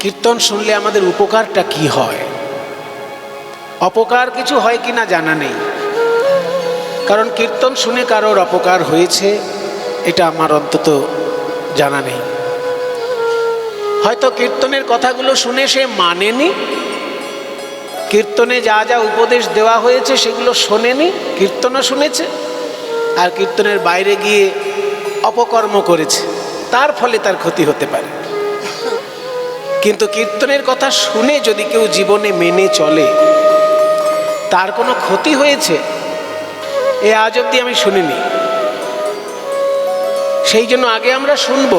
কীর্তন শুনলে আমাদের উপকারটা কি হয়, অপকার কিছু হয় কিনা জানা নেই। কারণ কীর্তন শুনে কারোর অপকার হয়েছে এটা আমার অন্তত জানা নেই। হয়তো কীর্তনের কথাগুলো শুনে সে মানেনি, কীর্তনে যা যা উপদেশ দেওয়া হয়েছে সেগুলো শোনেনি, কীর্তনও শুনেছে আর কীর্তনের বাইরে গিয়ে অপকর্ম করেছে, তার ফলে তার ক্ষতি হতে পারে। কিন্তু কীর্তনের কথা শুনে যদি কেউ জীবনে মেনে চলে, তার কোনো ক্ষতি হয়েছে এ আজ অবধি আমি শুনিনি। সেই জন্য আগে আমরা শুনব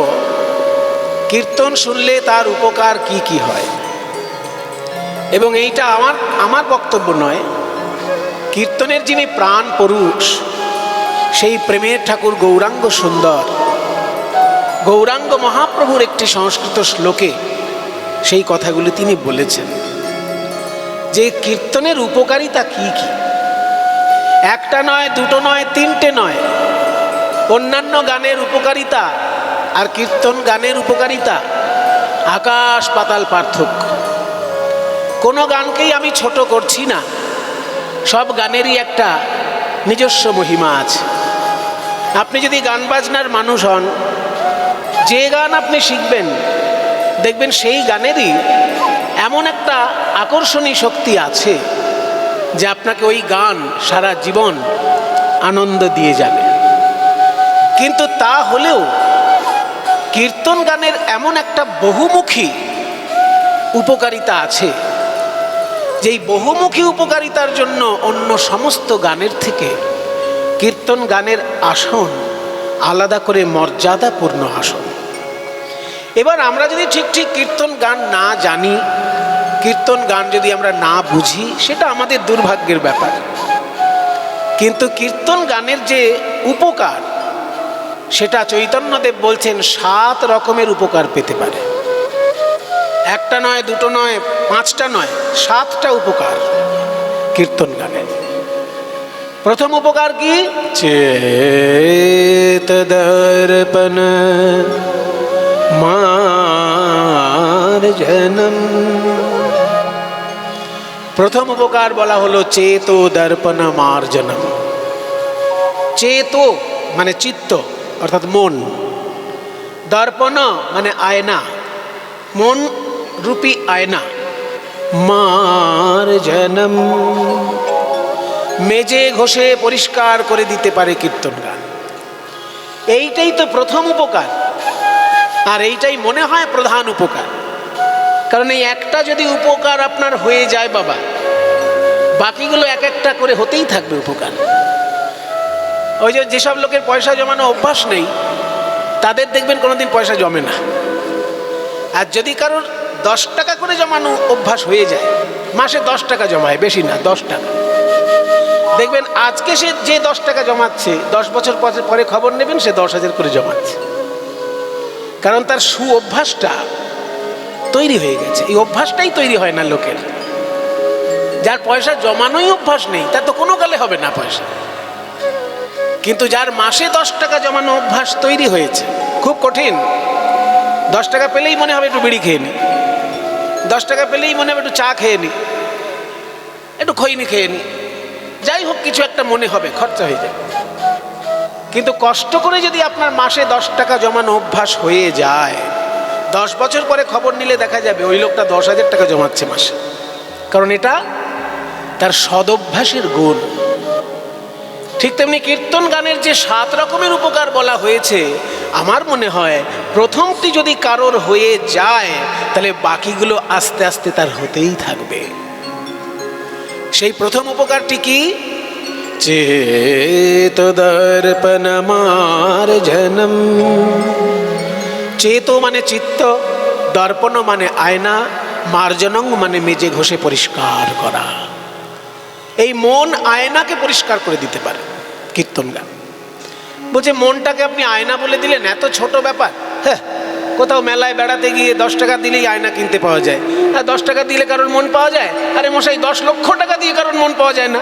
কীর্তন শুনলে তার উপকার কি কি হয়। এবং এইটা আমার বক্তব্য নয়, কীর্তনের যিনি প্রাণ পুরুষ সেই প্রেমের ঠাকুর গৌরাঙ্গ সুন্দর, গৌরাঙ্গ মহাপ্রভুর একটি সংস্কৃত শ্লোকে সেই কথাগুলি তিনি বলেছেন যে কীর্তনের উপকারিতা কি কি। একটা নয়, দুটো নয়, তিনটে নয়। অন্যান্য গানের উপকারিতা আর কীর্তন গানের উপকারিতা আকাশ পাতাল পার্থক্য। কোনো গানকেই আমি ছোট করছি না, সব গানেরই একটা নিজস্ব মহিমা আছে। আপনি যদি গান বাজনার মানুষ হন, যে গান আপনি শিখবেন দেখবেন সেই গানেরই এমন একটা আকর্ষণী শক্তি আছে যে আপনাকে ওই গান সারা জীবন আনন্দ দিয়ে যাবে। কিন্তু তা হলেও কীর্তন গানের এমন একটা বহুমুখী উপকারিতা আছে, যেই বহুমুখী উপকারিতার জন্য অন্য সমস্ত গানের থেকে কীর্তন গানের আসন আলাদা করে মর্যাদাপূর্ণ আসন। এবার আমরা যদি ঠিক ঠিক কীর্তন গান না জানি, কীর্তন গান যদি আমরা না বুঝি, সেটা আমাদের দুর্ভাগ্যের ব্যাপার। কিন্তু কীর্তন গানের যে উপকার সেটা চৈতন্যদেব বলছেন 7 রকমের উপকার পেতে পারে। একটা নয়, দুটো নয়, 5টা নয়, 7টা উপকার কীর্তন গানের। প্রথম উপকার কি? চেত দর্পণ মার্জনম। প্রথম উপকার বলা হলো চেতো দর্পণ মার্জনম। চেতো মানে চিত্ত অর্থাৎ মন, দর্পণ মানে আয়না, মন রূপী আয়না। মার্জনম মেজে ঘষে পরিষ্কার করে দিতে পারে কীর্তন গান। এইটাই তো প্রথম উপকার, আর এইটাই মনে হয় প্রধান উপকার। কারণ এই একটা যদি উপকার আপনার হয়ে যায় বাবা, বাকিগুলো এক একটা করে হতেই থাকবে উপকার। ওই যেসব লোকের পয়সা জমানো অভ্যাস নেই, তাদের দেখবেন কোনোদিন পয়সা জমে না। আর যদি কারোর 10 টাকা করে জমানো অভ্যাস হয়ে যায়, মাসে 10 টাকা জমায়, বেশি না 10 টাকা, দেখবেন আজকে সে যে 10 টাকা জমাচ্ছে 10 বছর পরে খবর নেবেন সে 10,000 করে জমাচ্ছে। কারণ তার সু অভ্যাসটা তৈরি হয়ে গেছে। এই অভ্যাসটাই তৈরি হয় না লোকের। যার পয়সা জমানোই অভ্যাস নেই তার তো কোনো কালে হবে না পয়সা। কিন্তু যার মাসে 10 টাকা জমানো অভ্যাস তৈরি হয়েছে, খুব কঠিন। 10 টাকা পেলেই মনে হবে একটু বিড়ি খেয়ে নি, 10 টাকা পেলেই মনে হবে একটু চা খেয়ে নি, একটু খৈনি খেয়ে নি, যাই হোক কিছু একটা মনে হবে, খরচা হয়ে যায়। কিন্তু কষ্ট করে যদি আপনার মাসে 10 টাকা জমানো অভ্যাস হয়ে যায়, 10 বছর পরে খবর নিলে দেখা যাবে ওই লোকটা 10,000 টাকা জমাচ্ছে মাসে। কারণ এটা তার সদভ্যাসের গুণ। ঠিক তেমনি কীর্তন গানের যে 7 রকমের উপকার বলা হয়েছে, আমার মনে হয় প্রথমটি যদি কারোর হয়ে যায় তাহলে বাকিগুলো আস্তে আস্তে তার হতেই থাকবে। সেই প্রথম উপকারটি কি? চেতো দর্পণ মার্জনম। চেতো মানে চিত্ত, দর্পণ মানে আয়না, মার্জনং মানে মেজে ঘষে পরিষ্কার করা। এই মন আয়নাকে পরিষ্কার করে দিতে পারে কীর্তন গান। বলছে মনটাকে আপনি আয়না বলে দিলেন, এত ছোট ব্যাপার। হ্যাঁ, কোথাও মেলায় বেড়াতে গিয়ে 10 টাকা দিলেই আয়না কিনতে পাওয়া যায়, আর 10 টাকা দিলে কারোর মন পাওয়া যায়? আরে মশাই, 10 লক্ষ টাকা দিয়ে কারোর মন পাওয়া যায় না?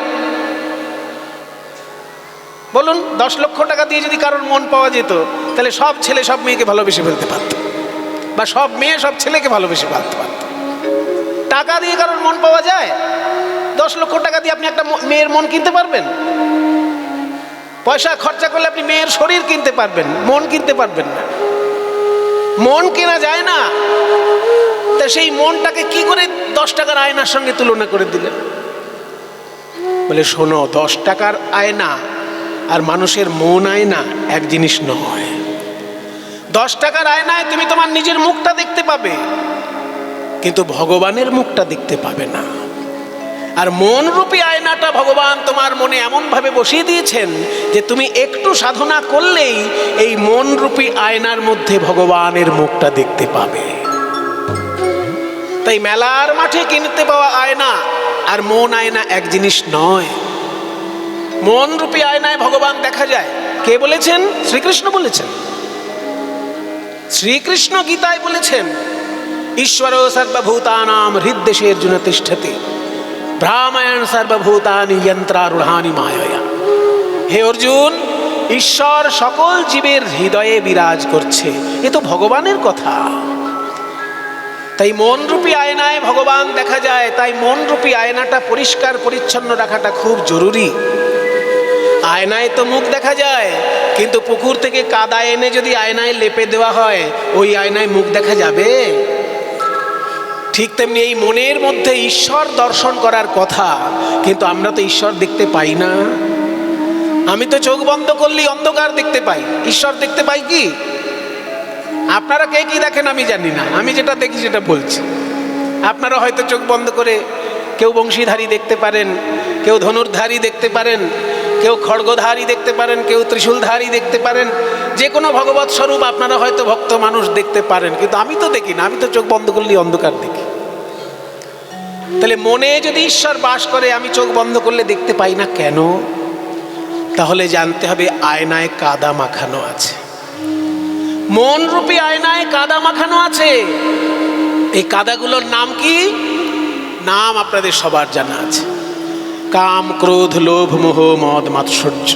বলুন, 10 লক্ষ টাকা দিয়ে যদি কারোর মন পাওয়া যেত তাহলে সব ছেলে সব মেয়েকে ভালোবেসে ফেলতে পারত, বা সব মেয়ে সব ছেলেকে ভালোবেসে ফেলতে পারত। টাকা দিয়ে কারোর মন পাওয়া যায়? 10 লক্ষ টাকা দিয়ে আপনি একটা মেয়ের মন কিনতে পারবেন? পয়সা খরচা করলে আপনি মেয়ের শরীর কিনতে পারবেন, মন কিনতে পারবেন না। মন কেনা যায় না। তা সেই মনটাকে কি করে 10 টাকার আয়নার সঙ্গে তুলনা করে দিলেন? বলে শোনো, 10 টাকার আয়না আর মানুষের মন আয়না এক জিনিস নয়। 10 টাকার আয়নায় তুমি তোমার নিজের মুখটা দেখতে পাবে, কিন্তু ভগবানের মুখটা দেখতে পাবে না। আর মন রূপী আয়নাটা ভগবান তোমার মনে এমন ভাবে বসিয়ে দিয়েছেন যে তুমি একটু সাধনা করলেই এই মন রূপী আয়নার মধ্যে ভগবানের মুখটা দেখতে পাবে। তাই মেলার মাঠে কিনতে পাওয়া আয়না আর মন আয়না এক জিনিস নয়। মন রূপী আয়নায় ভগবান দেখা যায়। কে বলেছেন? শ্রীকৃষ্ণ বলেছেন। শ্রীকৃষ্ণ গীতায় বলেছেন, ঈশ্বর সর্বভূতানাম হৃদ্দেশের্জুন তিষ্ঠতি ভ্রামায়ণ সর্বভূতানি যন্ত্রারূঢ়ানি মায়য়া। হে অর্জুন, ঈশ্বর সকল জীবের হৃদয়ে বিরাজ করছে, এ তো ভগবানের কথা। তাই মন রূপী আয়নায় ভগবান দেখা যায়। তাই মন রূপী আয়নাটা পরিষ্কার পরিচ্ছন্ন রাখাটা খুব জরুরি। আয়নায় তো মুখ দেখা যায়, কিন্তু পুকুর থেকে কাদা এনে যদি আয়নায় লেপে দেওয়া হয়, ওই আয়নায় মুখ দেখা যাবে? ঠিক তেমনি এই মনের মধ্যে ঈশ্বর দর্শন করার কথা, কিন্তু আমরা তো ঈশ্বর দেখতে পাই না। আমি তো চোখ বন্ধ করলেই অন্ধকার দেখতে পাই, ঈশ্বর দেখতে পাই কি? আপনারা কে কি দেখেন আমি জানি না, আমি যেটা দেখি সেটা বলছি। আপনারা হয়তো চোখ বন্ধ করে কেউ বংশীধারী দেখতে পারেন, কেউ ধনুর্ধারী দেখতে পারেন, কেউ খড়গধারী দেখতে পারেন, কেউ ত্রিশূলধারী দেখতে পারেন। যে কোনো ভগবৎ স্বরূপ আপনারা হয়তো ভক্ত মানুষ দেখতে পারেন, কিন্তু আমি তো দেখি না। আমি তো চোখ বন্ধ করলেই অন্ধকার দেখি। তাহলে মনে যদি ঈশ্বর বাস করে, আমি চোখ বন্ধ করলে দেখতে পাই না কেন? তাহলে জানতে হবে আয়নায় কাদা মাখানো আছে। মন রূপী আয়নায় কাদা মাখানো আছে। এই কাদাগুলোর নাম কি? নাম আপনাদের সবার জানা আছে, কাম, ক্রোধ, লোভ, মোহ, মদ, মাৎসর্য।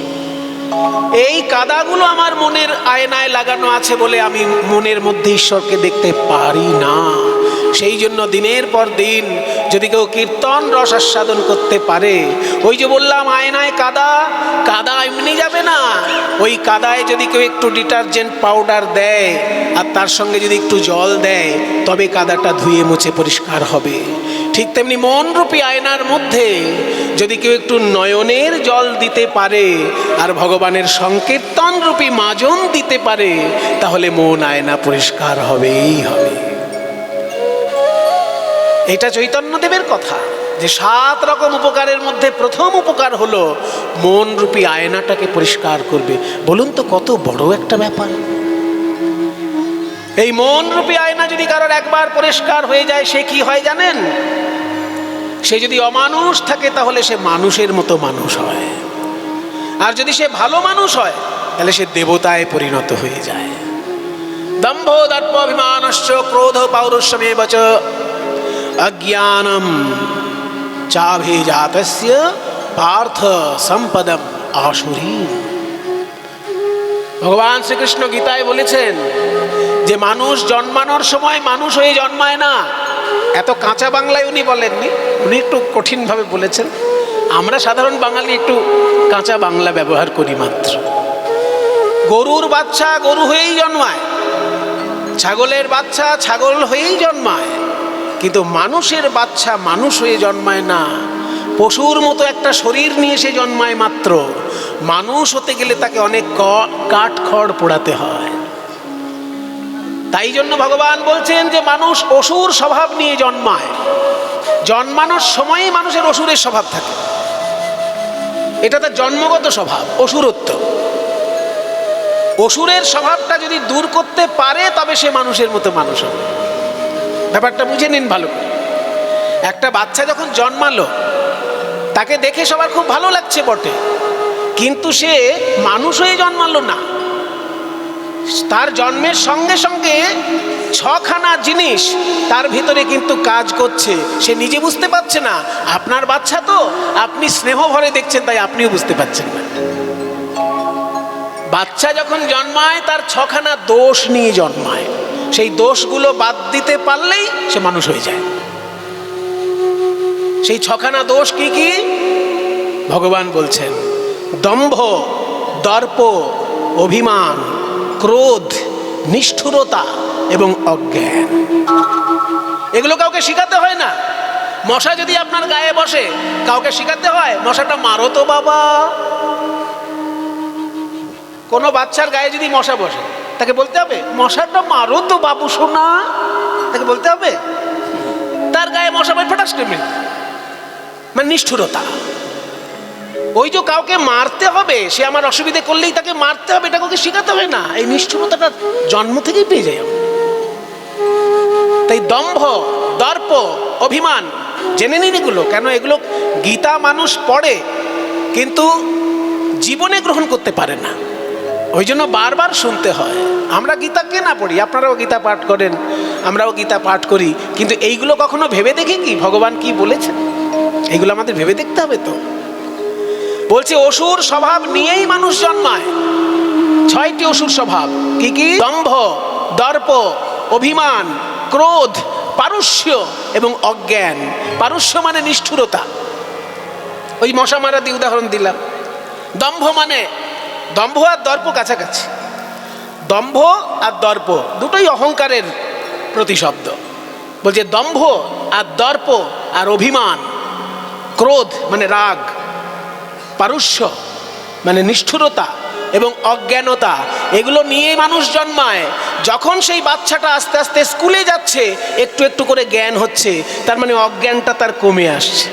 এই কাদাগুলো আমার মনের আয়নায় লাগানো আছে বলে আমি মনের মধ্যে ঈশ্বরকে দেখতে পারি না। সেই জন্য দিনের পর দিন যদি কেউ কীর্তন রস আস্বাদন করতে পারে, ওই যে বললাম আয়নায় কাদা, কাদা এমনি যাবে না। ওই কাদায় যদি কেউ একটু ডিটারজেন্ট পাউডার দেয় আর তার সঙ্গে যদি একটু জল দেয়, তবে কাদাটা ধুয়ে মুছে পরিষ্কার হবে। ঠিক তেমনি মন রূপী আয়নার মধ্যে যদি কেউ একটু নয়নের জল দিতে পারে আর ভগবানের সংকীর্তন রূপী মাজন দিতে পারে, তাহলে মন আয়না পরিষ্কার হবেই হবে। এটা চৈতন্যদেবের কথা যে 7 রকম উপকারের মধ্যে প্রথম উপকার হলো মন রূপী আয়নাটাকে পরিষ্কার করবে। বলুন তো কত বড় একটা ব্যাপার। এই মন রূপী আয়না যদি কারোর একবার পরিষ্কার হয়ে যায়, সে কি হয় জানেন? সে যদি অমানুষ থাকে তাহলে সে মানুষের মতো মানুষ হয়, আর যদি সে ভালো মানুষ হয় তাহলে সে দেবতায় পরিণত হয়ে যায়। দম্ভ দর্প অভিমানশ্চ ক্রোধ পৌরুষমেব চ অজ্ঞানম চাভিজাতস্য পার্থ সম্পদম আসুরী। ভগবান শ্রীকৃষ্ণ গীতায় বলেছেন যে মানুষ জন্মানোর সময় মানুষ হয়ে জন্মায় না। এত কাঁচা বাংলায় উনি বলেননি, উনি একটু কঠিনভাবে বলেছেন। আমরা সাধারণ বাঙালি একটু কাঁচা বাংলা ব্যবহার করি মাত্র। গরুর বাচ্চা গরু হয়েই জন্মায়, ছাগলের বাচ্চা ছাগল হয়েই জন্মায়, কিন্তু মানুষের বাচ্চা মানুষ হয়ে জন্মায় না। পশুর মতো একটা শরীর নিয়ে সে জন্মায় মাত্র। মানুষ হতে গেলে তাকে অনেক কাঠ খড় পোড়াতে হয়। তাই জন্য ভগবান বলছেন যে মানুষ অসুর স্বভাব নিয়ে জন্মায়। জন্মানোর সময়ই মানুষের অসুরের স্বভাব থাকে, এটা তার জন্মগত স্বভাব, অসুরত্ব। অসুরের স্বভাবটা যদি দূর করতে পারে তবে সে মানুষের মতো মানুষ হবে। ব্যাপারটা বুঝে নিন ভালো করে। একটা বাচ্চা যখন জন্মালো, তাকে দেখে সবার খুব ভালো লাগছে বটে, কিন্তু সে মানুষ হয়ে জন্মালো না। তার জন্মের সঙ্গে সঙ্গে 6খানা জিনিস তার ভিতরে কিন্তু কাজ করছে, সে নিজে বুঝতে পারছে না। আপনার বাচ্চা তো আপনি স্নেহ ভরে দেখছেন, তাই আপনিও বুঝতে পারছেন না। বাচ্চা যখন জন্মায় তার 6খানা দোষ নিয়ে জন্মায়। সেই দোষগুলো বাদ দিতে পারলেই সে মানুষ হয়ে যায়। সেই ছখানা দোষ কি কি ভগবান বলছেন? দম্ভ, দর্প, অভিমান, ক্রোধ, নিষ্ঠুরতা এবং অজ্ঞান। এগুলো কাউকে শিখাতে হয় না। মশা যদি আপনার গায়ে বসে, কাউকে শিখাতে হয় মশাটা মারো তো বাবা? কোনো বাচ্চার গায়ে যদি মশা বসে, তাকে বলতে হবে মশাটা মারো তো বাবু সোনা? তাকে বলতে হবে? তার গায়ে মশা বসে ফটাস করে মানে নিষ্ঠুরতা। ওই যে কাউকে মারতে হবে, সে আমার অসুবিধে করলেই তাকে মারতে হবে, এটা কাউকে শিখাতে হবে না। এই নিষ্ঠুরতাটা জন্ম থেকেই পেয়ে যায়। তাই দম্ভ, দর্প, অভিমান জেনে নিন এগুলো। কেন এগুলো গীতা মানুষ পড়ে কিন্তু জীবনে গ্রহণ করতে পারে না, ওই জন্য বারবার শুনতে হয়। আমরা গীতা কে না পড়ি, আপনারাও গীতা পাঠ করেন, আমরাও গীতা পাঠ করি, কিন্তু এইগুলো কখনো ভেবে দেখি কি ভগবান কি বলেছেন? এইগুলো আমাদের ভেবে দেখতে হবে তো। বলছে অসুর স্বভাব নিয়েই মানুষ জন্মায়। 6টি অসুর স্বভাব কি কি? দম্ভ, দর্প, অভিমান, ক্রোধ, পারুষ্য এবং অজ্ঞান। পারুষ্য মানে নিষ্ঠুরতা। ওই মশা মারা দিয়ে উদাহরণ দিলাম। দম্ভ মানে, দম্ভ আর দর্প কাছাকাছি। দম্ভ আর দর্প দুটোই অহংকারের প্রতিশব্দ। বলছে দম্ভ আর দর্প আর অভিমান, ক্রোধ মানে রাগ, পারুষ্য মানে নিষ্ঠুরতা এবং অজ্ঞানতা, এগুলো নিয়ে মানুষ জন্মায়। যখন সেই বাচ্চাটা আস্তে আস্তে স্কুলে যাচ্ছে, একটু একটু করে জ্ঞান হচ্ছে, তার মানে অজ্ঞানটা তার কমে আসছে।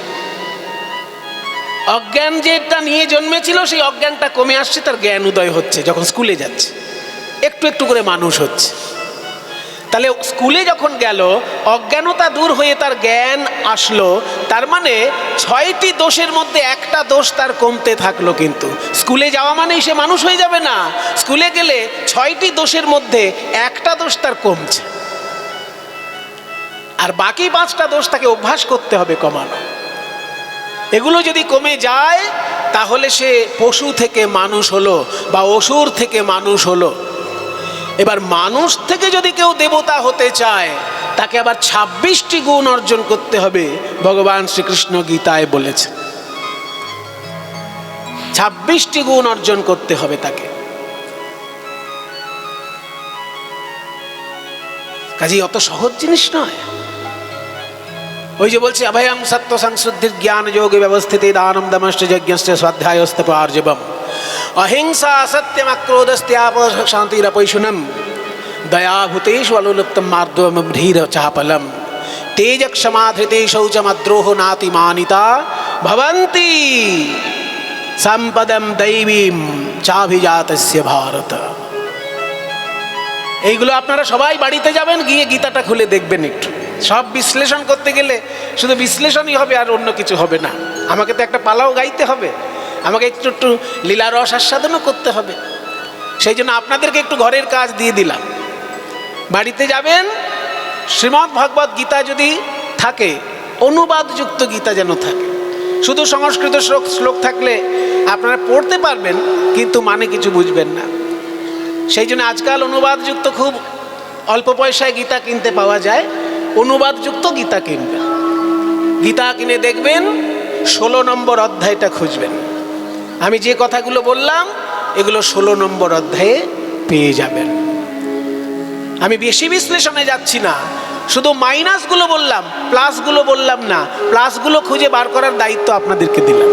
অজ্ঞান যেটা নিয়ে জন্মেছিল সেই অজ্ঞানটা কমে আসছে, তার জ্ঞান উদয় হচ্ছে যখন স্কুলে যাচ্ছে, একটু একটু করে মানুষ হচ্ছে। তাহলে স্কুলে যখন গেল, অজ্ঞানতা দূর হয়ে তার জ্ঞান আসলো, তার মানে 6টি দোষের মধ্যে একটা দোষ তার কমতে থাকলো। কিন্তু স্কুলে যাওয়া মানেই সে মানুষ হয়ে যাবে না। স্কুলে গেলে 6টি দোষের মধ্যে একটা দোষ তার কমছে, আর বাকি 5টা দোষ তাকে অভ্যাস করতে হবে কমানো। এগুলো যদি কমে যায়, তাহলে সে পশু থেকে মানুষ হলো বা অসুর থেকে মানুষ হলো। এবার মানুষ থেকে যদি কেউ দেবতা হতে চায়, তাকে আবার 26টি গুণ অর্জন করতে হবে। ভগবান শ্রীকৃষ্ণ গীতায় বলেছেন 26টি গুণ অর্জন করতে হবে তাকে। কাজেই অত সহজ জিনিস নয়। ওই যে বলছে অভয়ং সত্য সংশুদ্ধির জ্ঞান যোগে ব্যবস্থিত দানম দমশ্চ যজ্ঞশ্চ স্বাধ্যায়স্তপ আর্জবম অহিংসা সত্যম অক্রোধস্ত্যাপ শান্তিরপৈশুনম দয়াভূতেষু অলুপ্তম মার্দবম ধীর চাপলম তেজ ক্ষমাধৃতে শৌচমদ্রোহ নাতিমানিতা ভবন্তি সম্পদম দৈবীম চাভিজাতস্য ভারত। এইগুলো আপনারা সবাই বাড়িতে যাবেন, গিয়ে গীতাটা খুলে দেখবেন একটু। সব বিশ্লেষণ করতে গেলে শুধু বিশ্লেষণই হবে, আর অন্য কিছু হবে না। আমাকে তো একটা পালাও গাইতে হবে, আমাকে একটু একটু লীলা রস আস্বাদনও করতে হবে। সেই জন্য আপনাদেরকে একটু ঘরের কাজ দিয়ে দিলাম। বাড়িতে যাবেন, শ্রীমদ্ ভগবদ্ গীতা যদি থাকে, অনুবাদযুক্ত গীতা যেন থাকে। শুধু সংস্কৃত শ্লোক থাকলে আপনারা পড়তে পারবেন, কিন্তু মানে কিছু বুঝবেন না। সেই জন্য আজকাল অনুবাদযুক্ত খুব অল্প পয়সায় গীতা কিনতে পাওয়া যায়। অনুবাদযুক্ত গীতা কিনবেন, গীতা কিনে দেখবেন 16 নম্বর অধ্যায়টা খুঁজবেন। আমি যে কথাগুলো বললাম এগুলো 16 নম্বর অধ্যায়ে পেয়ে যাবেন। আমি বেশি বিশ্লেষণে যাচ্ছি না, শুধু মাইনাসগুলো বললাম, প্লাসগুলো বললাম না। প্লাসগুলো খুঁজে বার করার দায়িত্ব আপনাদেরকে দিলাম।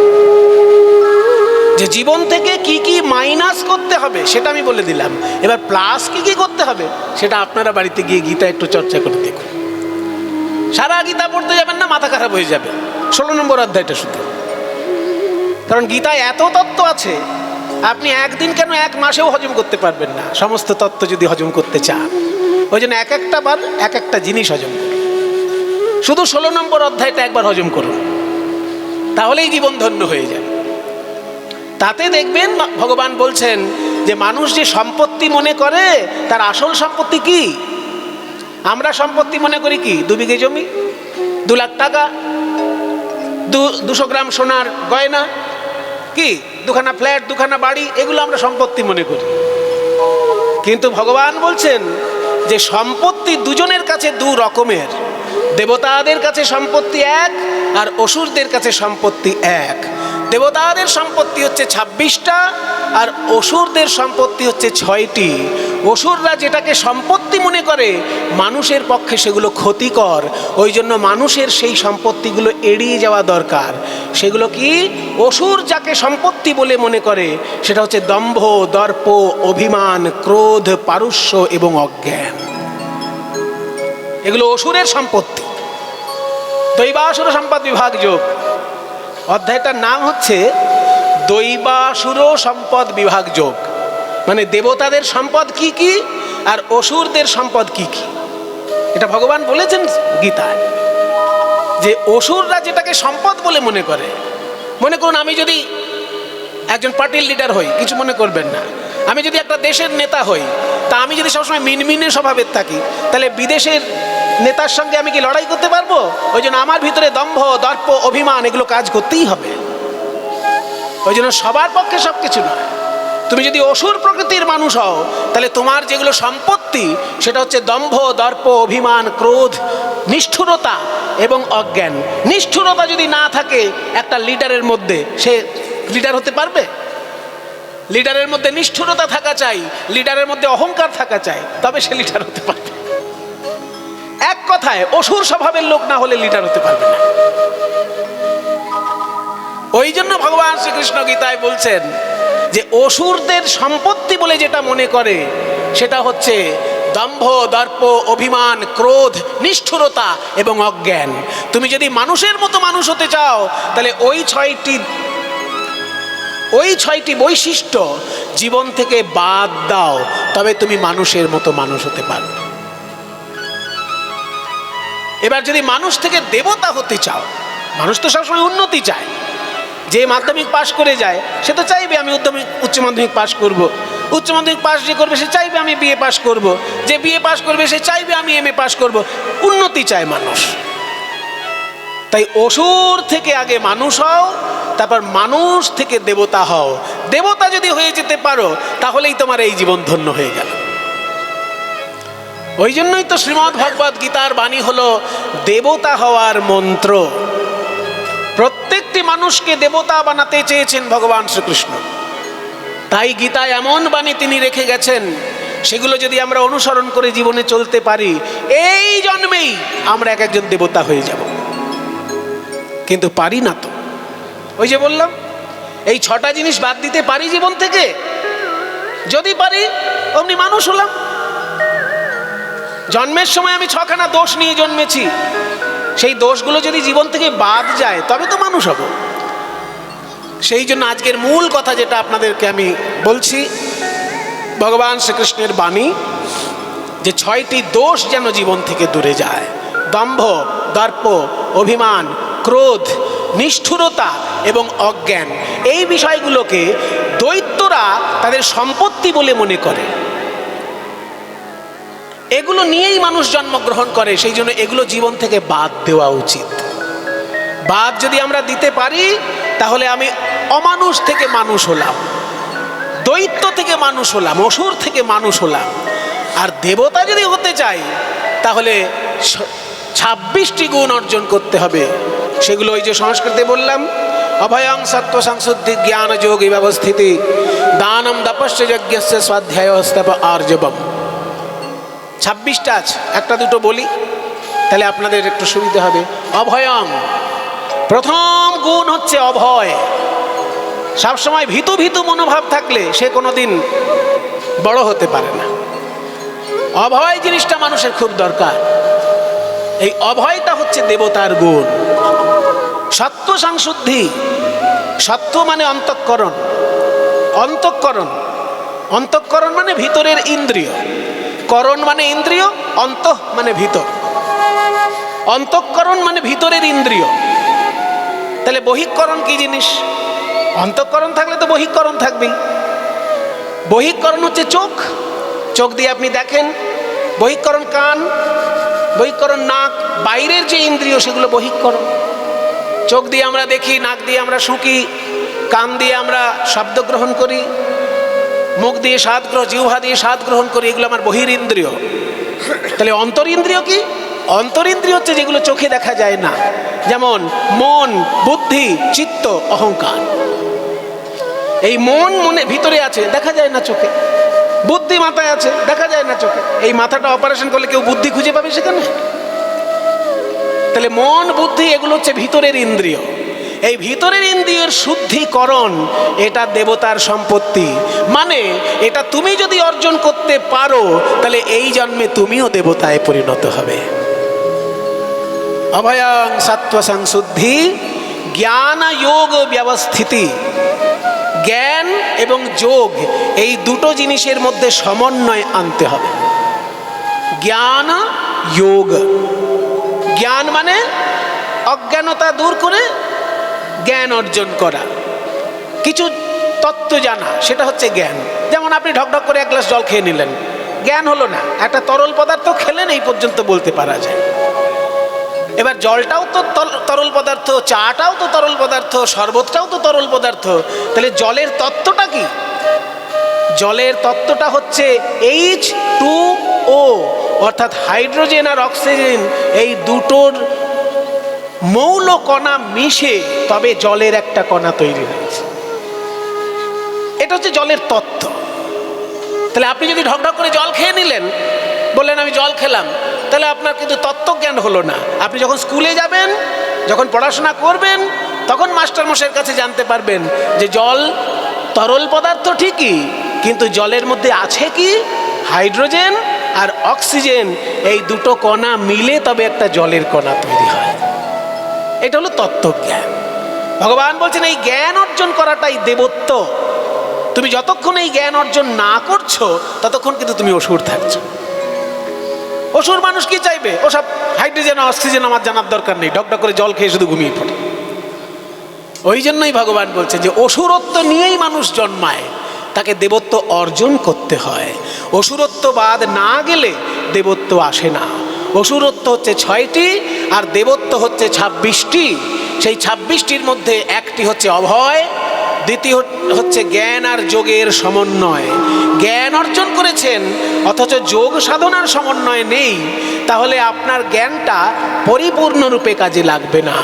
যে জীবন থেকে কি কি মাইনাস করতে হবে সেটা আমি বলে দিলাম। এবার প্লাস কি কি করতে হবে সেটা আপনারা বাড়িতে গিয়ে গীতা একটু চর্চা করে দেখুন। সারা গীতা পড়তে যাবেন না, মাথা খারাপ হয়ে যাবে 16 নম্বর অধ্যায়টা শুধু। কারণ গীতায় এত তত্ত্ব আছে, আপনি একদিন কেন 1 মাসেও হজম করতে পারবেন না সমস্ত তত্ত্ব যদি হজম করতে চান। ওই জন্য এক একটা বার এক একটা জিনিস হজম করুন। শুধু 16 নম্বর অধ্যায়টা একবার হজম করুন, তাহলেই জীবন ধন্য হয়ে যাবে। তাতে দেখবেন ভগবান বলছেন যে মানুষ যে সম্পত্তি মনে করে, তার আসল সম্পত্তি কি? আমরা সম্পত্তি মনে করি কি? 2 বিঘে জমি, 2 লাখ টাকা, 200 গ্রাম সোনার গয়না, কি 2খানা ফ্ল্যাট, 2খানা বাড়ি, এগুলো আমরা সম্পত্তি মনে করি। কিন্তু ভগবান বলছেন যে সম্পত্তি দুজনের কাছে 2 রকমের। দেবতাদের কাছে সম্পত্তি এক আর অসুরদের কাছে সম্পত্তি এক। দেবতাদের সম্পত্তি হচ্ছে 26টা আর অসুরদের সম্পত্তি হচ্ছে 6টি। অসুররা যেটাকে সম্পত্তি মনে করে মানুষের পক্ষে সেগুলো ক্ষতিকর, ওই জন্য মানুষের সেই সম্পত্তিগুলো এড়িয়ে যাওয়া দরকার। সেগুলো কি? অসুর যাকে সম্পত্তি বলে মনে করে সেটা হচ্ছে দম্ভ, দর্প, অভিমান, ক্রোধ, পারুষ্য এবং অজ্ঞান। এগুলো অসুরের সম্পত্তি। দৈবাসুর সম্পদ বিভাগ যোগ, অধ্যায়টার নাম হচ্ছে দৈবাসুর সম্পদ বিভাগ যোগ। মানে দেবতাদের সম্পদ কি কি আর অসুরদের সম্পদ কি কি, এটা ভগবান বলেছেন গীতায়। যে অসুররা যেটাকে সম্পদ বলে মনে করে, মনে করুন আমি যদি একজন পার্টির লিডার হই, কিছু মনে করবেন না, আমি যদি একটা দেশের নেতা হই, তা আমি যদি সবসময় মিনমিনে স্বভাবের থাকি, তাহলে বিদেশের নেতার সঙ্গে আমি কি লড়াই করতে পারবো? ওই জন্য আমার ভিতরে দম্ভ, দর্প, অভিমান এগুলো কাজ করতেই হবে। ওই জন্য সবার পক্ষে সব কিছু নয়। তুমি যদি অসুর প্রকৃতির মানুষ হও, তাহলে তোমার যেগুলো সম্পত্তি সেটা হচ্ছে দম্ভ, দর্প, অভিমান, ক্রোধ, নিষ্ঠুরতা এবং অজ্ঞান। নিষ্ঠুরতা যদি না থাকে একটা লিডারের মধ্যে, সে লিডার হতে পারবে? লিডারের মধ্যে নিষ্ঠুরতা থাকা চাই, লিডারের মধ্যে অহংকার থাকা চাই, তবে সে লিডার হতে পারবে। এক কথায় অসুর স্বভাবের লোক না হলে লিডার হতে পারবে না। ওই জন্য ভগবান শ্রীকৃষ্ণ গীতায় বলছেন যে অসুরদের সম্পত্তি বলে যেটা মনে করে সেটা হচ্ছে দম্ভ, দর্প, অভিমান, ক্রোধ, নিষ্ঠুরতা এবং অজ্ঞান। তুমি যদি মানুষের মতো মানুষ হতে চাও, তাহলে ওই ছয়টি বৈশিষ্ট্য জীবন থেকে বাদ দাও, তবে তুমি মানুষের মতো মানুষ হতে পারবে। এবার যদি মানুষ থেকে দেবতা হতে চাও, মানুষ তো সবসময় উন্নতি চায়। যে মাধ্যমিক পাশ করে যায় সে তো চাইবে আমি উচ্চ মাধ্যমিক পাশ করব। উচ্চ মাধ্যমিক পাশ যে করবে সে চাইবে আমি বিএ পাশ করব। যে বিএ পাশ করবে সে চাইবে আমি এমএ পাশ করব। উন্নতি চায় মানুষ। তাই অসুর থেকে আগে মানুষ হও, তারপর মানুষ থেকে দেবতা হও। দেবতা যদি হয়ে যেতে পারো তাহলেই তোমার এই জীবন ধন্য হয়ে গেল। ওই জন্যই তো শ্রীমদ্ ভগবদ গীতার বাণী হলো দেবতা হওয়ার মন্ত্র। প্রত্যেকটি মানুষকে দেবতা বানাতে চেয়েছেন ভগবান শ্রীকৃষ্ণ। তাই গীতায় এমন বাণী তিনি রেখে গেছেন, সেগুলো যদি আমরা অনুসরণ করে জীবনে চলতে পারি, এই জন্মেই আমরা এক একজন দেবতা হয়ে যাব। কিন্তু পারি না তো। ওই যে বললাম, এই 6টা জিনিস বাদ দিতে পারি জীবন থেকে? যদি পারি অমনি মানুষ হলাম। জন্মের সময় আমি 6খানা দোষ নিয়ে জন্মেছি, সেই দোষগুলো যদি জীবন থেকে বাদ যায় তবে তো মানুষ হব। সেই জন্য আজকের মূল কথা যেটা আপনাদেরকে আমি বলছি, ভগবান শ্রীকৃষ্ণের বাণী, যে 6টি দোষ যেন জীবন থেকে দূরে যায়। দম্ভ, দর্প, অভিমান, ক্রোধ, নিষ্ঠুরতা এবং অজ্ঞান। এই বিষয়গুলোকে দৈত্যরা তাদের সম্পত্তি বলে মনে করে। এগুলো নিয়েই মানুষ জন্মগ্রহণ করে। সেই জন্য এগুলো জীবন থেকে বাদ দেওয়া উচিত। বাদ যদি আমরা দিতে পারি তাহলে আমি অমানুষ থেকে মানুষ হলাম, দৈত্য থেকে মানুষ হলাম, অসুর থেকে মানুষ হলাম। আর দেবতা যদি হতে চাই তাহলে 26টি গুণ অর্জন করতে হবে। সেগুলো ওই যে সংস্কৃতে বললাম, অভয়ং সত্ত্ব সংশুদ্ধি জ্ঞান যোগী ব্যবস্থিতি দানম দপস্য যজ্ঞস্য স্বাধ্যায় স্তপ আর্জবম। 26টা আছে, একটা দুটো বলি তাহলে আপনাদের একটু সুবিধা হবে। অভয়ং, প্রথম গুণ হচ্ছে অভয়। সবসময় ভীতু ভীতু মনোভাব থাকলে সে কোনোদিন বড় হতে পারে না। অভয় জিনিসটা মানুষের খুব দরকার। এই অভয়টা হচ্ছে দেবতার গুণ। সত্ত্ব সংশুদ্ধি, সত্ত্ব মানে অন্তঃকরণ। অন্তঃকরণ, অন্তঃকরণ মানে ভিতরের ইন্দ্রিয়। করণ মানে ইন্দ্রিয়, অন্তঃ মানে ভিতর। অন্তঃকরণ মানে ভিতরের ইন্দ্রিয়। তাহলে বহিঃকরণ কি জিনিস? অন্তঃকরণ থাকলে তো বহিঃকরণ থাকবেই। বহিঃকরণ হচ্ছে চোখ, চোখ দিয়ে আপনি দেখেন। বহিঃকরণ কান, বহিঃকরণ নাক। বাইরের যে ইন্দ্রিয় সেগুলো বহিঃকরণ। চোখ দিয়ে আমরা দেখি, নাক দিয়ে আমরা শুঁকি, কান দিয়ে আমরা শব্দ গ্রহণ করি, মুখ দিয়ে স্বাদ গ্রহণ, জিহ্বা দিয়ে স্বাদ গ্রহণ করি, এগুলো আমার বহির ইন্দ্রিয়। তাহলে অন্তর ইন্দ্রিয় কি? অন্তরিন্দ্রিয় হচ্ছে যেগুলো চোখে দেখা যায় না, যেমন মন, বুদ্ধি, চিত্ত, অহংকার। এই মন মনে ভিতরে আছে, দেখা যায় না চোখে। বুদ্ধি মাথায় আছে, দেখা যায় না চোখে। এই মাথাটা অপারেশন করলে কেউ বুদ্ধি খুঁজে পাবে সেখানে? তাহলে মন, বুদ্ধি এগুলো হচ্ছে ভিতরের ইন্দ্রিয়। এই ভিতরের ইন্দ্রিয়ের শুদ্ধিকরণ এটা দেবতার সম্পত্তি। মানে এটা তুমি যদি অর্জন করতে পারো তাহলে এই জন্মে তুমিও দেবতায় পরিণত হবে। অভয়ং সত্ত্ব সংশুদ্ধি জ্ঞান যোগ ব্যবস্থিতি। জ্ঞান এবং যোগ এই দুটো জিনিসের মধ্যে সমন্বয় আনতে হবে। জ্ঞান যোগ, জ্ঞান মানে অজ্ঞানতা দূর করে জ্ঞান অর্জন করা, কিছু তত্ত্ব জানা, সেটা হচ্ছে জ্ঞান। যেমন আপনি ঢকঢক করে এক গ্লাস জল খেয়ে নিলেন, জ্ঞান হলো না। একটা তরল পদার্থ খেলেন এই পর্যন্ত বলতে পারা যায়। এবার জলটাও তো তরল পদার্থ, চাটাও তো তরল পদার্থ, শরবতটাও তো তরল পদার্থ। তাহলে জলের তত্ত্বটা কি? জলের তত্ত্বটা হচ্ছে H2O, অর্থাৎ হাইড্রোজেন আর অক্সিজেন এই দুটোর মৌল কণা মিশে তবে জলের একটা কণা তৈরি হয়েছে। এটা হচ্ছে জলের তত্ত্ব। তাহলে আপনি যদি ঢকঢক করে জল খেয়ে নিলেন, বললেন আমি জল খেলাম, তাহলে আপনার কিন্তু তত্ত্বজ্ঞান হলো না। আপনি যখন স্কুলে যাবেন, যখন পড়াশোনা করবেন, তখন মাস্টারমশাইয়ের কাছে জানতে পারবেন যে জল তরল পদার্থ ঠিকই, কিন্তু জলের মধ্যে আছে কি হাইড্রোজেন আর অক্সিজেন, এই দুটো কণা মিলে তবে একটা জলের কণা তৈরি হয়। এটা হলো তত্ত্বজ্ঞান। ভগবান বলছেন এই জ্ঞান অর্জন করাটাই দেবত্ব। তুমি যতক্ষণ এই জ্ঞান অর্জন না করছো ততক্ষণ কিন্তু তুমি অসুর থাকছো। অসুর মানুষ কি চাইবে? ওসব হাইড্রোজেন অক্সিজেন আমার জানার দরকার নেই, ঢকঢক করে জল খেয়ে শুধু ঘুমিয়ে পড়ে। ওই জন্যই ভগবান বলছে যে অসুরত্ব নিয়েই মানুষ জন্মায়, তাকে দেবত্ব অর্জন করতে হয়। অসুরত্ববাদ না গেলে দেবত্ব আসে না। অসুরত্ব হচ্ছে 6টি আর দেবত্ব হচ্ছে 26টি। সেই 26টির মধ্যে একটি হচ্ছে অভয়, দ্বিতীয় হচ্ছে জ্ঞান আর যোগের সমন্বয়। জ্ঞান অর্জন করেছেন অথচ যোগ সাধনার সমন্বয় নেই, তাহলে আপনার জ্ঞানটা পরিপূর্ণরূপে কাজে লাগবে না।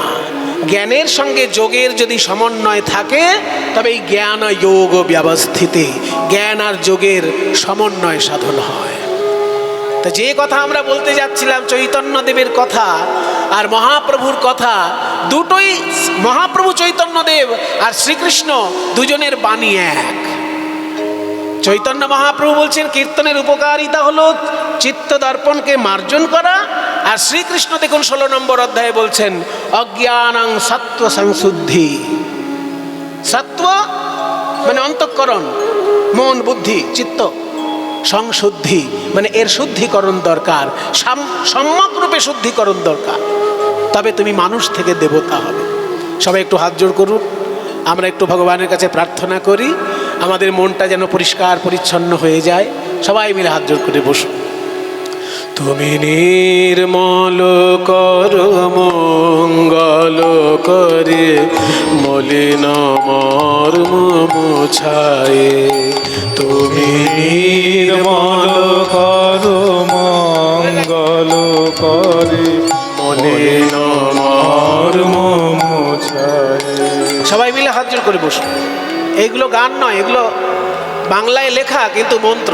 জ্ঞানের সঙ্গে যোগের যদি সমন্বয় থাকে তবে এই জ্ঞান যোগ ব্যবস্থিতি, জ্ঞান আর যোগের সমন্বয় সাধন হয়। তা যে কথা আমরা বলতে যাচ্ছিলাম, চৈতন্যদেবের কথা আর মহাপ্রভুর কথা, দুটোই মহাপ্রভু চৈতন্যদেব আর শ্রীকৃষ্ণ দুজনের বাণী এক। চৈতন্য মহাপ্রভু বলছেন কীর্তনের উপকারিতা হলো চিত্ত দর্পণকে মার্জন করা, আর শ্রীকৃষ্ণ দেখুন 16 নম্বর অধ্যায়ে বলছেন অজ্ঞানং সত্ত্ব সংশুদ্ধি। সত্ত্ব মানে অন্তঃকরণ, মন, বুদ্ধি, চিত্ত। সংশুদ্ধি মানে এর শুদ্ধিকরণ দরকার, সম্যক রূপে শুদ্ধিকরণ দরকার, তবে তুমি মানুষ থেকে দেবতা হবে। সবাই একটু হাত জোড় করুন, আমরা একটু ভগবানের কাছে প্রার্থনা করি আমাদের মনটা যেন পরিষ্কার পরিচ্ছন্ন হয়ে যায়। সবাই মিলে হাত জোড় করে বসুন। তুমি নির্মল কর মঙ্গল করে মলিন মর্ম মুছায়ে। তুমি নির্মল কর মঙ্গল করে মলিন মর্ম মুছায়ে। সবাই মিলে হাত জোড় করে বসুন। এইগুলো গান নয়, এগুলো বাংলায় লেখা কিন্তু মন্ত্র।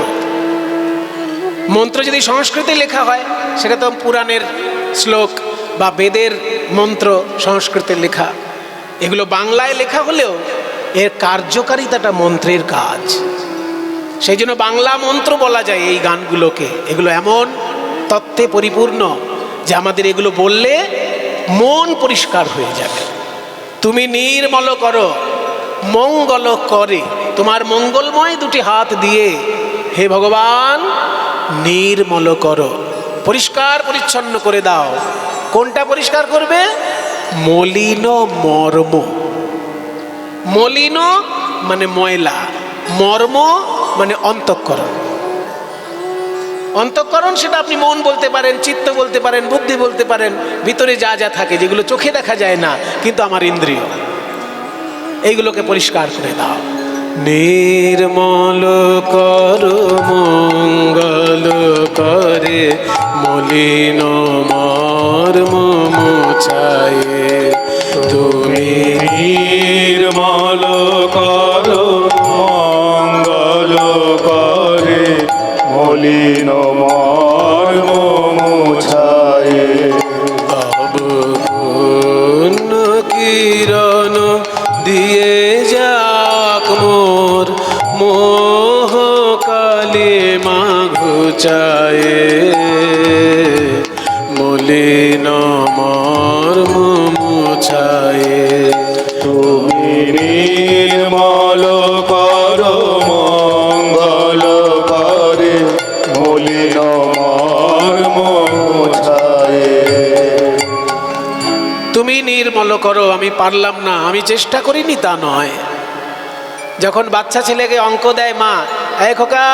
মন্ত্র যদি সংস্কৃতে লেখা হয় সেটা তো পুরাণের শ্লোক বা বেদের মন্ত্র, সংস্কৃতে লেখা। এগুলো বাংলায় লেখা হলেও এর কার্যকারিতাটা মন্ত্রের কাজ। সেই জন্য বাংলা মন্ত্র বলা যায় এই গানগুলোকে। এগুলো এমন তত্ত্বে পরিপূর্ণ যে আমাদের এগুলো বললে মন পরিষ্কার হয়ে যাবে। তুমি নির্মল করো মঙ্গল করে, তোমার মঙ্গলময় দুটি হাত দিয়ে হে ভগবান নির্মল করো, পরিষ্কার পরিচ্ছন্ন করে দাও। কোনটা পরিষ্কার করবে? মলিন মর্ম। মলিন মানে ময়লা, মর্ম মানে অন্তঃকরণ। অন্তঃকরণ সেটা আপনি মন বলতে পারেন, চিত্ত বলতে পারেন, বুদ্ধি বলতে পারেন, ভিতরে যা যা থাকে যেগুলো চোখে দেখা যায় না কিন্তু আমার ইন্দ্রিয়, এইগুলোকে পরিষ্কার করে দাও। নির্মল কর মঙ্গল করে মলিন মর্ম মোছায়ে তুমি নির্মল করো মঙ্গল করে মলিন মর্ম মোছায়ে তব পুণ্য কিরণ দিয়ে যাক মোর মোহ কালে মা ঘুচায়ে মলিন মর্ম মোছায়ে তুমি নির্মল করো মঙ্গল করে মলিন মর্ম মোছায়ে তুমি নির্মল করো। আমি পারলাম না, আমি চেষ্টা করিনি তা নয়। যখন বাচ্চা ছেলেকে অঙ্ক দেয় মা, এই খোকা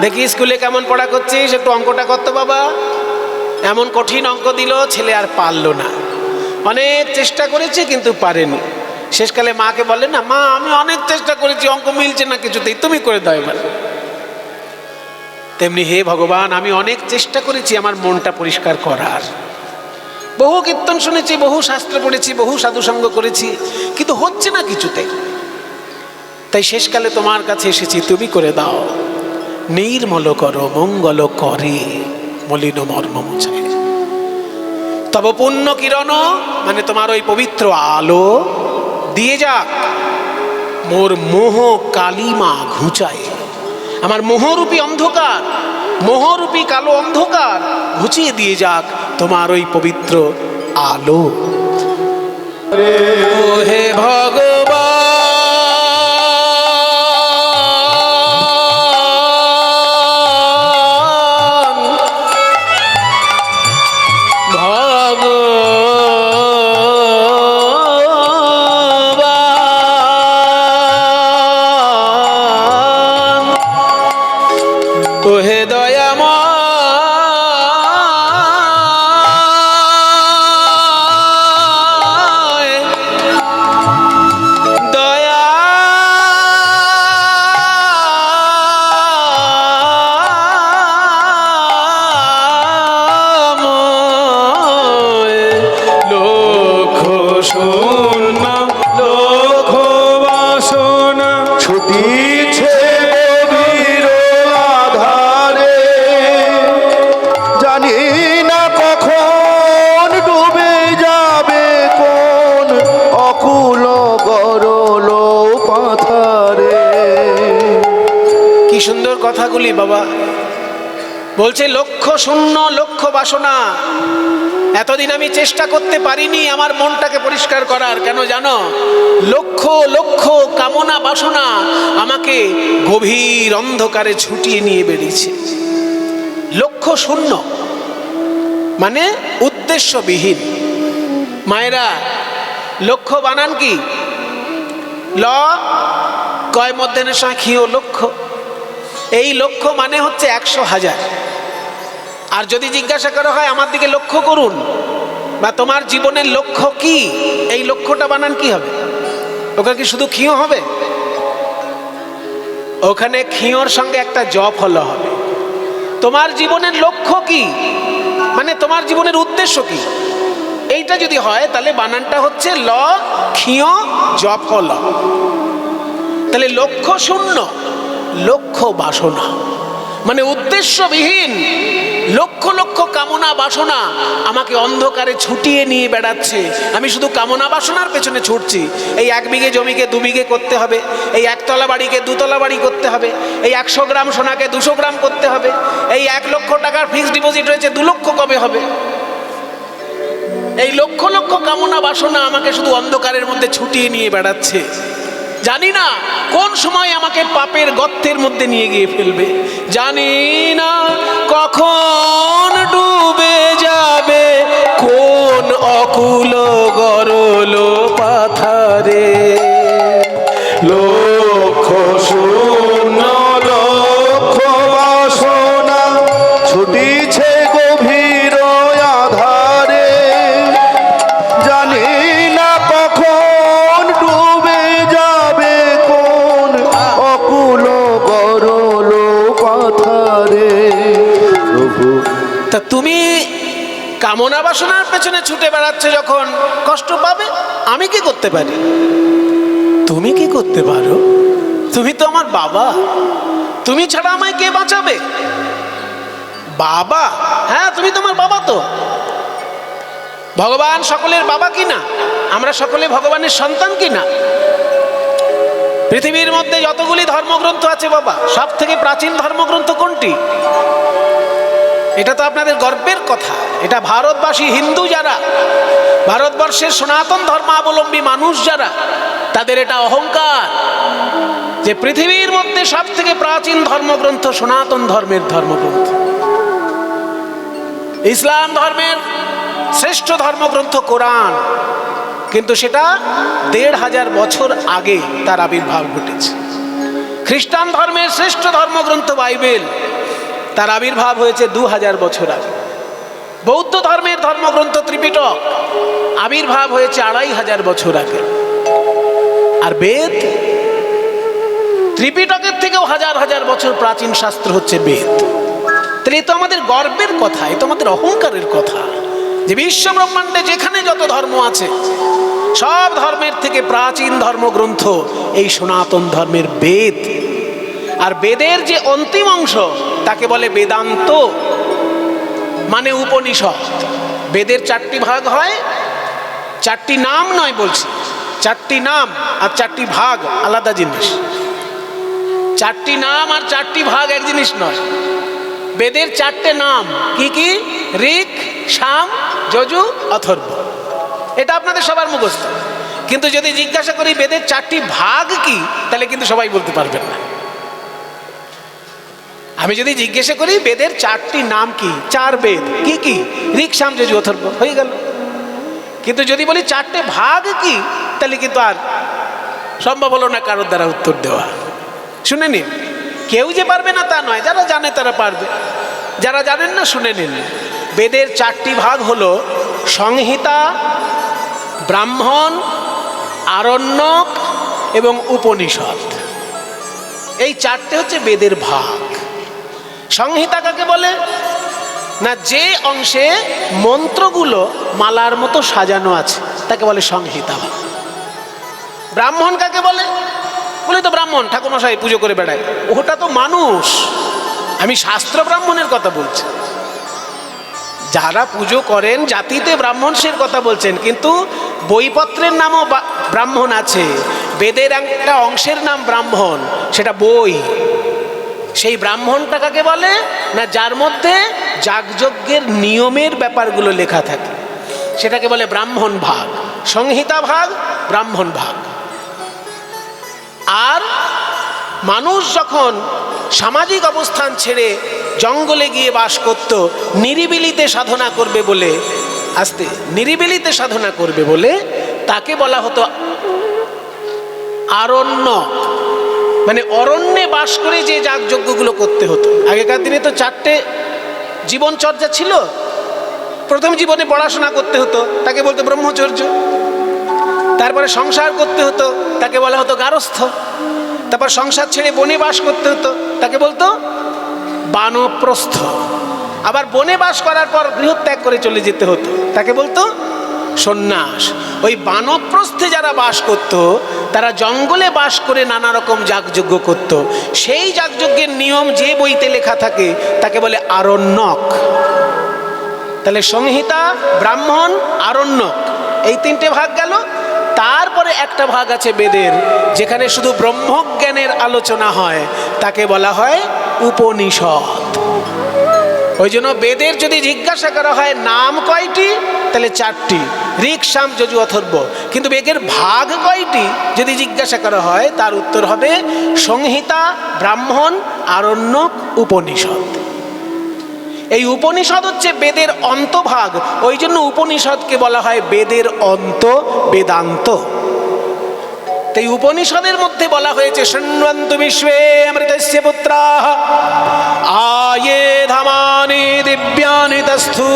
দেখি স্কুলে কেমন পড়া করছিস, একটু অঙ্কটা করতো বাবা, এমন কঠিন অঙ্ক দিল, ছেলে আর পারল না। অনেক চেষ্টা করেছে কিন্তু পারেনি। শেষকালে মাকে বললেন না, মা আমি অনেক চেষ্টা করেছি, অঙ্ক মিলছে না কিছুতেই, তুমি করে দাও এবার। তেমনি হে ভগবান, আমি অনেক চেষ্টা করেছি আমার মনটা পরিষ্কার করার, বহু কীর্তন শুনেছি, বহু শাস্ত্র পড়েছি, বহু সাধুসঙ্গ করেছি, কিন্তু হচ্ছে না কিছুতে। তাই শেষকালে তোমার কাছে এসেছি, তুমি করে দাও। নির্মল করো মঙ্গল করে মলিন মর্ম মোছায়। তব পুণ্য কিরণ মানে তোমার ওই পবিত্র আলো দিয়ে যাক মোর মোহ কালিমা ঘুচায়। আমার মোহরূপী অন্ধকার, মোহরূপী কালো অন্ধকার ঘুচিয়ে দিয়ে যাক তোমার ওই পবিত্র আলো। ও হে ভগবান, ও হে দয়াময়, দয়াময়, লক্ষ শূন্য লক্ষ বাসনা ছুটিছে গভীর আধারে, জানি না কখন ডুবে যাবে কোন অকুল গরল পাথারে। কি সুন্দর কথাগুলি বাবা বলছে। লক্ষ শূন্য লক্ষ বাসনা, এতদিন আমি চেষ্টা করতে পারিনি আমার মনটাকে পরিষ্কার করার। কেন জানো? লক্ষ লক্ষ কামনা বাসনা আমাকে গভীর অন্ধকারে ছুটিয়ে নিয়ে বেরিয়েছে। লক্ষ শূন্য মানে উদ্দেশ্যবিহীন। মায়েরা, লক্ষ্য বানান কি? ল কয় মধ্যে সাঁখিও লক্ষ্য। এই লক্ষ্য মানে হচ্ছে 100,000। আর যদি জিজ্ঞাসা করা হয় আমার দিকে লক্ষ্য করুন বা তোমার জীবনের লক্ষ্য কি, এই লক্ষ্যটা বানান কি হবে? ওখানে কি শুধু ক্ষীয় হবে? ওখানে ক্ষীয়র সঙ্গে একটা জপ হলো হবে। তোমার জীবনের লক্ষ্য কি মানে তোমার জীবনের উদ্দেশ্য কি, এইটা যদি হয় তাহলে বানানটা হচ্ছে ল ক্ষীয় জপ হলো। তাহলে লক্ষ্য শূন্য লক্ষ্য বাসনা মানে উদ্দেশ্যবিহীন লক্ষ লক্ষ কামনা বাসনা আমাকে অন্ধকারে ছুটিয়ে নিয়ে বেড়াচ্ছে। আমি শুধু কামনা বাসনার পেছনে ছুটছি। এই 1 বিঘে জমিকে 2 বিঘে করতে হবে, এই 1 তলা বাড়িকে 2 তলা বাড়ি করতে হবে, এই 100 গ্রাম সোনাকে 200 গ্রাম করতে হবে, এই 1 লক্ষ টাকার ফিক্সড ডিপোজিট হয়েছে 2 লক্ষ কবে হবে। এই লক্ষ লক্ষ কামনা বাসনা আমাকে শুধু অন্ধকারের মধ্যে ছুটিয়ে নিয়ে বেড়াচ্ছে। জানি না কোন সময় আমাকে পাপের গর্তের মধ্যে নিয়ে গিয়ে ফেলবে, জানি না কখন ডুবে যাবে কোন অকুল গরল পাথারে। লক্ষ শূন্য লক্ষ বাসনা ছুটিছে গভীর আধারে, জানি না কখন ডুবে যাবে কোন অকুল গরল পাথারে। প্রভু তা তুমি কামনা বাসনার পেছনে ছুটে বেড়াচ্ছে যখন কষ্ট পাবে। আমি কি করতে পারি? তুমি কি করতে পারো? তুমি তো আমার বাবা, তুমি ছাড়া আমায় কে বাঁচাবে? বাবা? হ্যাঁ, তুমি তোমার বাবা। তো ভগবান সকলের বাবা কিনা? আমরা সকলে ভগবানের সন্তান কিনা? পৃথিবীর মধ্যে যতগুলি ধর্মগ্রন্থ আছে বাবা, সব থেকে প্রাচীন ধর্মগ্রন্থ কোনটি? এটা তো আপনাদের গর্বের কথা। এটা ভারতবাসী হিন্দু যারা, ভারতবর্ষের সনাতন ধর্মাবলম্বী মানুষ যারা, তাদের এটা অহংকার যে পৃথিবীর মধ্যে সব থেকে প্রাচীন ধর্মগ্রন্থ সনাতন ধর্মের ধর্মগ্রন্থ। ইসলাম ধর্মের শ্রেষ্ঠ ধর্মগ্রন্থ কোরআন, কিন্তু সেটা ১৫০০ বছর আগে তার আবির্ভাব ঘটেছে। খ্রিস্টান ধর্মের শ্রেষ্ঠ ধর্মগ্রন্থ বাইবেল, তার আবির্ভাব হয়েছে ২০০০ বছর আগে। বৌদ্ধ ধর্মের ধর্মগ্রন্থ ত্রিপিটক আবির্ভাব হয়েছে ২৫০০ বছর আগে। আর বেদ, ত্রিপিটকের থেকেও হাজার হাজার বছর প্রাচীন শাস্ত্র হচ্ছে বেদ। তাহলে এ তো আমাদের গর্বের কথা, এ তো আমাদের অহংকারের কথা যে বিশ্ব ব্রহ্মাণ্ডে যেখানে যত ধর্ম আছে সব ধর্মের থেকে প্রাচীন ধর্মগ্রন্থ এই সনাতন ধর্মের বেদ। আর বেদের যে অন্তিম অংশ তাকে বলে বেদান্ত, মানে উপনিষদ। বেদের 4টি ভাগ হয়, 4টি নাম নয় বলছি, 4টি নাম আর 4টি ভাগ আলাদা জিনিস। 4টি নাম আর 4টি ভাগ এক জিনিস নয়। বেদের 4টে নাম কি কি? ঋক, সাম, যজু, অথর্ব। এটা আপনাদের সবার মুখস্থ। কিন্তু যদি জিজ্ঞাসা করি বেদের 4টি ভাগ কি, তাহলে কিন্তু সবাই বলতে পারবেন না। আমি যদি জিজ্ঞাসা করি বেদের 4টি নাম কি, 4 বেদ কি কি? ঋক, সাম, যজু, অথর্ব, হয়ে গেল। কিন্তু যদি বলি 4টে ভাগ কি, তাহলে কিন্তু আর সম্ভব হলো না কারোর দ্বারা উত্তর দেওয়া। শুনে নিন, কেউ যে পারবে না তা নয়, যারা জানে তারা পারবে, যারা জানেন না শুনে নিন। বেদের 4টি ভাগ হলো সংহিতা, ব্রাহ্মণ, আরণ্যক এবং উপনিষদ। এই 4টে হচ্ছে বেদের ভাগ। সংহিতা কাকে বলে? না, যে অংশে মন্ত্রগুলো মালার মতো সাজানো আছে তাকে বলে সংহিতা ভাগ। ব্রাহ্মণ কাকে বলে? বলে তো ব্রাহ্মণ ঠাকুরমশাই পুজো করে বেড়ায়, ওটা তো মানুষ। আমি শাস্ত্র ব্রাহ্মণের কথা বলছি, যারা পুজো করেন জাতিতে ব্রাহ্মণ সের কথা বলছেন। কিন্তু বইপত্রের নামও ব্রাহ্মণ আছে। বেদের একটা অংশের নাম ব্রাহ্মণ, সেটা বই। সেই ব্রাহ্মণটা কাকে বলে? না, যার মধ্যে যাগযজ্ঞের নিয়মের ব্যাপারগুলো লেখা থাকে, সেটাকে বলে ব্রাহ্মণ ভাগ। সংহিতা ভাগ, ব্রাহ্মণ ভাগ। আর মানুষ যখন সামাজিক অবস্থান ছেড়ে জঙ্গলে গিয়ে বাস করত, নিরিবিলিতে সাধনা করবে বলে, আস্তে নিরিবিলিতে সাধনা করবে বলে, তাকে বলা হতো আরণ্যক। মানে অরণ্যে বাস করে যে যাগযজ্ঞগুলো করতে হতো। আগেকার দিনে তো 4টে জীবনচর্যা ছিল। প্রথম জীবনে পড়াশোনা করতে হতো, তাকে বলতো ব্রহ্মচর্য। তারপরে সংসার করতে হতো, তাকে বলা হতো গারস্থ। তারপর সংসার ছেড়ে বনে বাস করতে হতো, তাকে বলতো বানপ্রস্থ। আবার বনে বাস করার পর গৃহত্যাগ করে চলে যেতে হতো, তাকে বলতো সন্ন্যাস। ওই বানপ্রস্থে যারা বাস করত তারা জঙ্গলে বাস করে নানা রকম যাগযজ্ঞ করত। সেই যাগযজ্ঞের নিয়ম যে বইতে লেখা থাকে তাকে বলে আরণ্যক। তাহলে সংহিতা, ব্রাহ্মণ, আরণ্যক, এই 3টে ভাগ গেল। তারপরে একটা ভাগ আছে বেদের, যেখানে শুধু ব্রহ্মজ্ঞানের আলোচনা হয়, তাকে বলা হয় উপনিষদ। ওই জন্য বেদের যদি জিজ্ঞাসা করা হয় নাম কয়টি, তাহলে 4টি, ঋক, সাম, যজু, অথর্ব। কিন্তু বেদের ভাগ কয়টি যদি জিজ্ঞাসা করা হয়, তার উত্তর হবে সংহিতা, ব্রাহ্মণ, আরণ্যক, উপনিষদ। এই উপনিষদ হচ্ছে বেদের অন্তভাগ। ওই জন্য উপনিষদকে বলা হয় বেদের অন্ত, বেদান্ত। তাই উপনিষদের মধ্যে বলা হয়েছে শৃণ্বন্তু বিশ্বে অমৃতস্য পুত্রাঃ আয়ে ধামানি দিব্যানি তস্থু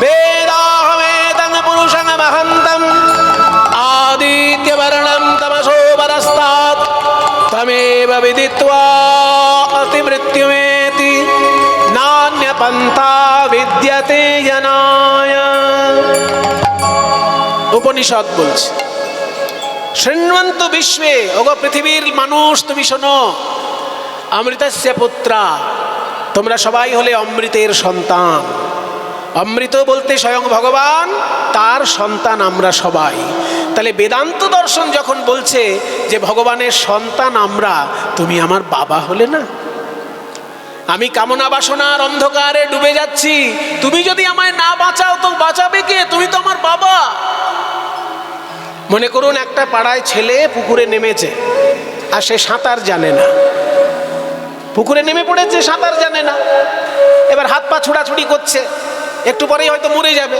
বেদাহমেতং পুরুষং মহন্তম আদিত্যবর্ণম তমসো পরস্তাৎ তমেব বিদিত্বা অতিমৃত্যুমেতি নান্যপন্থা বিদ্যতে জনানাং। উপনিষদ বলছে। শৃণ্বন্ত বিশ্বে, ওগো পৃথিবীর মানুষ তুমি শোনো, অমৃতস্য পুত্রা, তোমরা সবাই হলে অমৃতের সন্তান। অমৃত বলতে স্বয়ং ভগবান, তার সন্তান আমরা সবাই। তাহলে বেদান্ত দর্শন যখন বলছে যে ভগবানের সন্তান আমরা, তুমি আমার বাবা হলে না? আমি কামনা বাসনার অন্ধকারে ডুবে যাচ্ছি, তুমি যদি আমায় না বাঁচাও তো বাঁচাবে কে? তুমি তো আমার বাবা। মনে করুন একটা পাড়ায় ছেলে পুকুরে নেমেছে, আর সে সাঁতার জানে না। পুকুরে নেমে পড়েছে, সাঁতার জানে না, এবার হাত পা ছুড়াছুড়ি করছে, একটু পরেই হয়তো মরে যাবে।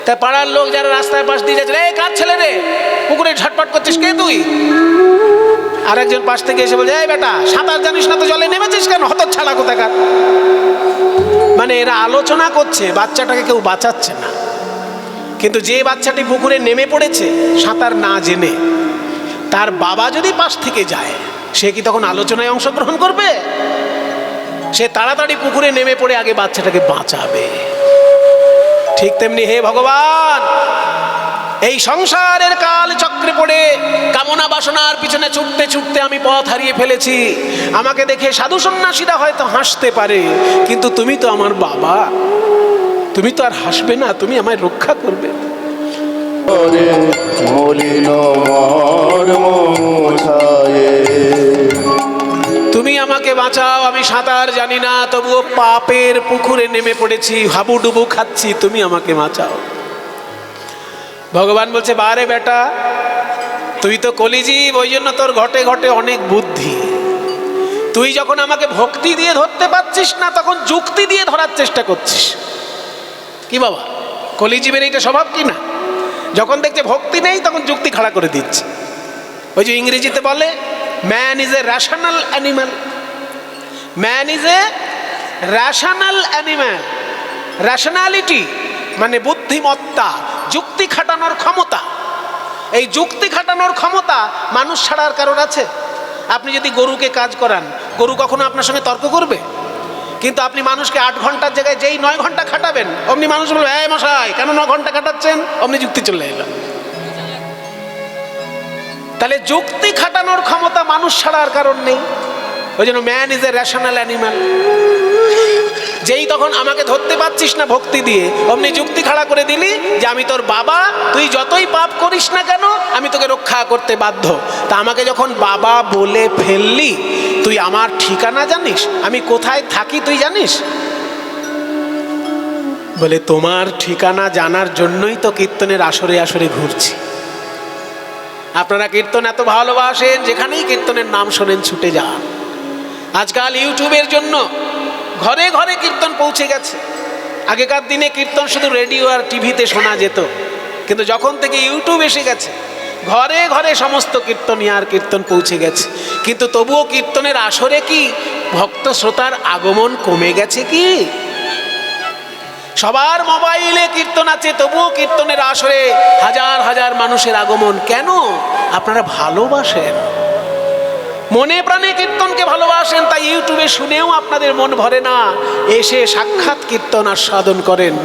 তা পাড়ার লোক যারা রাস্তার পাশ দিয়ে যাচ্ছে, এই কার ছেলে রে, পুকুরে ঝটপট করছিস, কে তুই? আর একজন পাশ থেকে এসে বলছে, এই বেটা সাঁতার জানিস না তো জলে নেমেছিস কেন, হতচ্ছাড়া কোথাকার। মানে এরা আলোচনা করছে, বাচ্চাটাকে কেউ বাঁচাচ্ছে না। কিন্তু যে বাচ্চাটি পুকুরে নেমে পড়েছে সাঁতার না জেনে, তার বাবা যদি পাশ থেকে যায়, সে কি তখন আলোচনায় অংশগ্রহণ করবে? সে তাড়াতাড়ি পুকুরে নেমে পড়ে আগে বাচ্চাটাকে বাঁচাবে। ঠিক তেমনি হে ভগবান, এই সংসারের কাল চক্রে পড়ে কামনা বাসনার পিছনে ছুটতে ছুটতে আমি পথ হারিয়ে ফেলেছি। আমাকে দেখে সাধু সন্ন্যাসীরা হয়তো হাসতে পারে, কিন্তু তুমি তো আমার বাবা, তুমি তো আর হাসবে না, তুমি আমায় রক্ষা করবে। তুমি আমাকে বাঁচাও, আমি সাঁতার জানি না, তবুও পাপের পুকুরে নেমে পড়েছি, হাবুডুবু খাচ্ছি, তুমি আমাকে বাঁচাও। ভগবান বলছে, বারে বেটা, তুই তো কলিজীব, ওই জন্য তোর ঘটে ঘটে অনেক বুদ্ধি। তুই যখন আমাকে ভক্তি দিয়ে ধরতে পারছিস না, তখন যুক্তি দিয়ে ধরার চেষ্টা করছিস। কি বাবা, কলিজীবের এইটা স্বভাব কি না? যখন দেখছে ভক্তি নেই, তখন যুক্তি খাড়া করে দিচ্ছে। ওই যে ইংরেজিতে বলে, man is a rational animal. Man is a rational animal. Rationality মানে বুদ্ধিমত্তা, যুক্তি খাটানোর ক্ষমতা। এই যুক্তি খাটানোর ক্ষমতা মানুষ ছাড়া আর কারোর আছে? আপনি যদি গরুকে কাজ করান, গরু কখনো আপনার সঙ্গে তর্ক করবে? কিন্তু আপনি মানুষকে 8 ঘন্টার জায়গায় যেই 9 ঘন্টা খাটাবেন, অমনি মানুষ বলবে, এই মশাই কেন 9 ঘন্টা খাটাচ্ছেন? অমনি যুক্তি চলে এলো। তাহলে যুক্তি খাটানোর ক্ষমতা মানুষ ছাড়া আর কারণ নেই। ওই জন্য man is a rational animal. যেই তখন আমাকে ধরতে পারছিস না ভক্তি দিয়ে, অমনি যুক্তি খাড়া করে দিলি যে আমি তোর বাবা, তুই যতই পাপ করিস না কেন আমি তোকে রক্ষা করতে বাধ্য। তা আমাকে যখন বাবা বলে ফেললি, তুই আমার ঠিকানা জানিস, আমি কোথায় থাকি তুই জানিস? বলে, তোমার ঠিকানা জানার জন্যই তো কীর্তনের আসরে আসরে ঘুরছি। আপনারা কীর্তন এত ভালোবাসেন, যেখানেই কীর্তনের নাম শোনেন ছুটে যান। আজকাল ইউটিউবের জন্য ঘরে ঘরে কীর্তন পৌঁছে গেছে। আগেকার দিনে কীর্তন শুধু রেডিও আর টিভিতে শোনা যেত, কিন্তু যখন থেকে ইউটিউব এসে গেছে, ঘরে ঘরে সমস্ত কীর্তনিয়ার কীর্তন পৌঁছে গেছে। কিন্তু তবুও কীর্তনের আসরে কি ভক্ত শ্রোতার আগমন কমে গেছে কি? সবার মোবাইলে কীর্তন আছে, তবুও কীর্তনের আসরে হাজার হাজার মানুষের আগমন কেন? আপনারা ভালোবাসেন, মনে প্রাণে কীর্তনকে ভালোবাসেন, তাই ইউটিউবে শুনেও আপনাদের মন ভরে না, এসে সাক্ষাৎ কীর্তন আস্বাদন করেন,